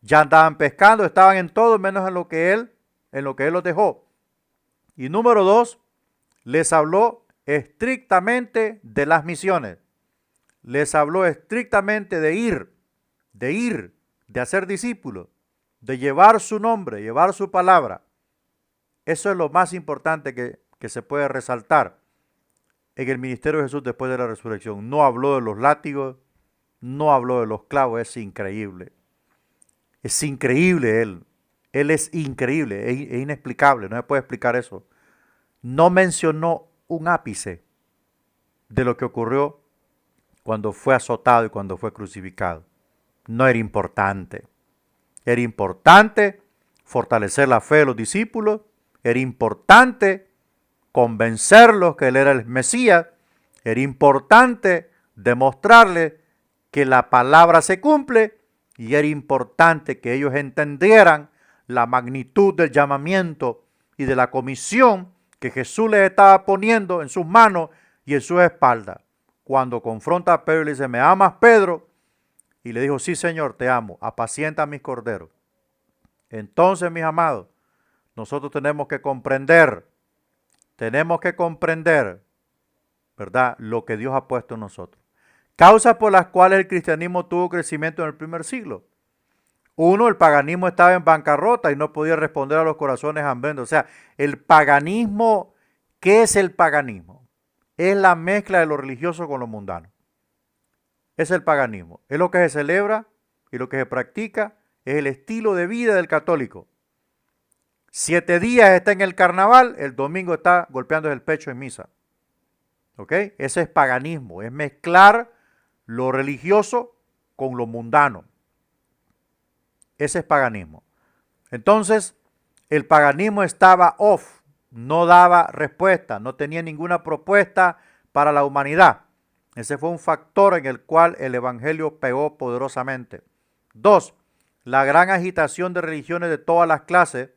Ya andaban pescando, estaban en todo menos en lo que él los dejó. Y número 2, les habló estrictamente de las misiones. Les habló estrictamente de ir, de hacer discípulos, de llevar su nombre, llevar su palabra. Eso es lo más importante que se puede resaltar en el ministerio de Jesús después de la resurrección. No habló de los látigos, no habló de los clavos, es increíble. Es increíble él. Él es increíble, es inexplicable, no se puede explicar eso. No mencionó un ápice de lo que ocurrió cuando fue azotado y cuando fue crucificado. No era importante. Era importante fortalecer la fe de los discípulos. Era importante convencerlos que él era el Mesías. Era importante demostrarles que la palabra se cumple. Y era importante que ellos entendieran la magnitud del llamamiento y de la comisión que Jesús les estaba poniendo en sus manos y en sus espaldas. Cuando confronta a Pedro y le dice, ¿me amas, Pedro? Y le dijo, sí, Señor, te amo, apacienta a mis corderos. Entonces, mis amados, nosotros tenemos que comprender, ¿verdad?, lo que Dios ha puesto en nosotros. Causas por las cuales el cristianismo tuvo crecimiento en el primer siglo. Uno, el paganismo estaba en bancarrota y no podía responder a los corazones hambrientos. O sea, el paganismo, ¿qué es el paganismo? Es la mezcla de lo religioso con lo mundano. Es el paganismo. Es lo que se celebra y lo que se practica. Es el estilo de vida del católico. 7 días está en el carnaval, el domingo está golpeando el pecho en misa. ¿Ok? Ese es paganismo. Es mezclar lo religioso con lo mundano. Ese es paganismo. Entonces, el paganismo estaba off, no daba respuesta, no tenía ninguna propuesta para la humanidad. Ese fue un factor en el cual el evangelio pegó poderosamente. 2, la gran agitación de religiones de todas las clases,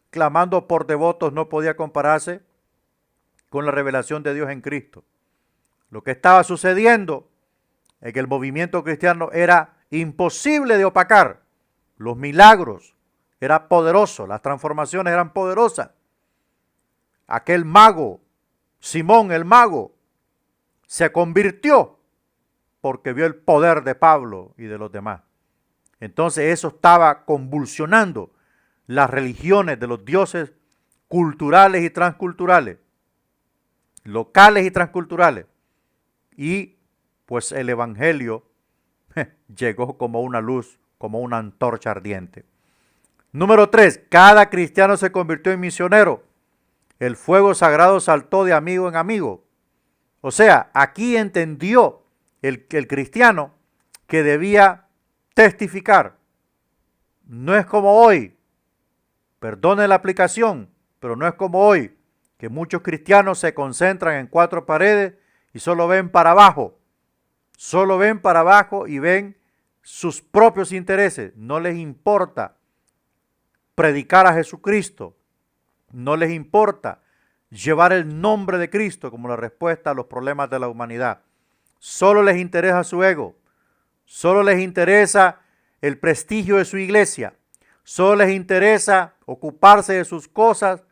clamando por devotos, no podía compararse con la revelación de Dios en Cristo. Lo que estaba sucediendo en el movimiento cristiano era imposible de opacar. Los milagros eran poderosos, las transformaciones eran poderosas. Aquel mago, Simón el mago, se convirtió porque vio el poder de Pablo y de los demás. Entonces eso estaba convulsionando las religiones de los dioses culturales y transculturales, locales y transculturales. Y pues el evangelio llegó como una luz, como una antorcha ardiente. Número 3, cada cristiano se convirtió en misionero. El fuego sagrado saltó de amigo en amigo. O sea, aquí entendió el cristiano que debía testificar. No es como hoy, perdone la aplicación, pero no es como hoy, que muchos cristianos se concentran en cuatro paredes y solo ven para abajo. Solo ven para abajo y ven sus propios intereses. No les importa predicar a Jesucristo. No les importa llevar el nombre de Cristo como la respuesta a los problemas de la humanidad. Solo les interesa su ego. Solo les interesa el prestigio de su iglesia. Solo les interesa ocuparse de sus cosas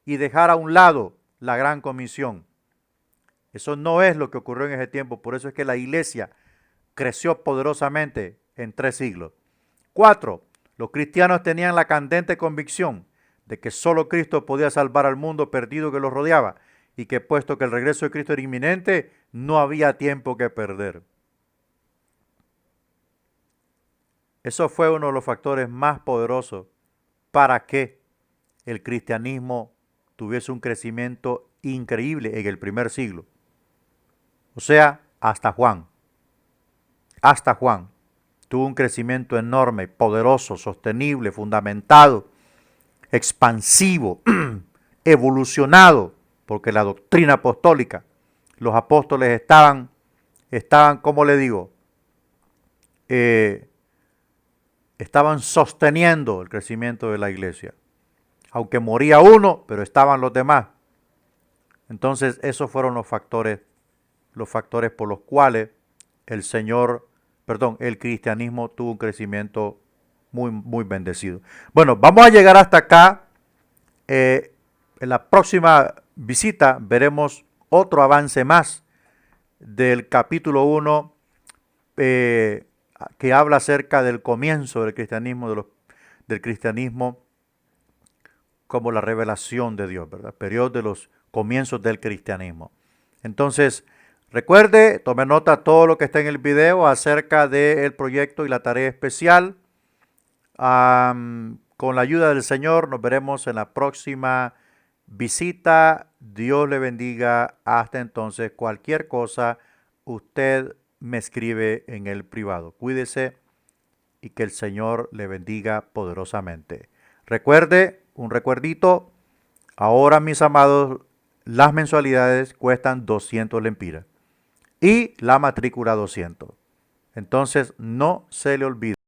y dejar a un lado la gran comisión. Eso no es lo que ocurrió en ese tiempo. Por eso es que la iglesia creció poderosamente en 3 siglos. 4. Los cristianos tenían la candente convicción de que solo Cristo podía salvar al mundo perdido que los rodeaba y que puesto que el regreso de Cristo era inminente, no había tiempo que perder. Eso fue uno de los factores más poderosos para que el cristianismo tuviese un crecimiento increíble en el primer siglo. O sea, hasta Juan tuvo un crecimiento enorme, poderoso, sostenible, fundamentado, expansivo, evolucionado, porque la doctrina apostólica, los apóstoles estaban, ¿cómo le digo? Estaban sosteniendo el crecimiento de la iglesia. Aunque moría uno, pero estaban los demás. Entonces, esos fueron los factores por los cuales el cristianismo tuvo un crecimiento muy, muy bendecido. Bueno, vamos a llegar hasta acá. En la próxima visita veremos otro avance más del capítulo 1 que habla acerca del comienzo del cristianismo, del cristianismo como la revelación de Dios, ¿verdad? Periodo de los comienzos del cristianismo. Entonces, recuerde, tome nota todo lo que está en el video acerca del proyecto y la tarea especial. Con la ayuda del Señor nos veremos en la próxima visita. Dios le bendiga. Hasta entonces, cualquier cosa, usted me escribe en el privado. Cuídese y que el Señor le bendiga poderosamente. Recuerde, un recuerdito, ahora mis amados, las mensualidades cuestan 200 lempiras y la matrícula 200. Entonces, no se le olvide.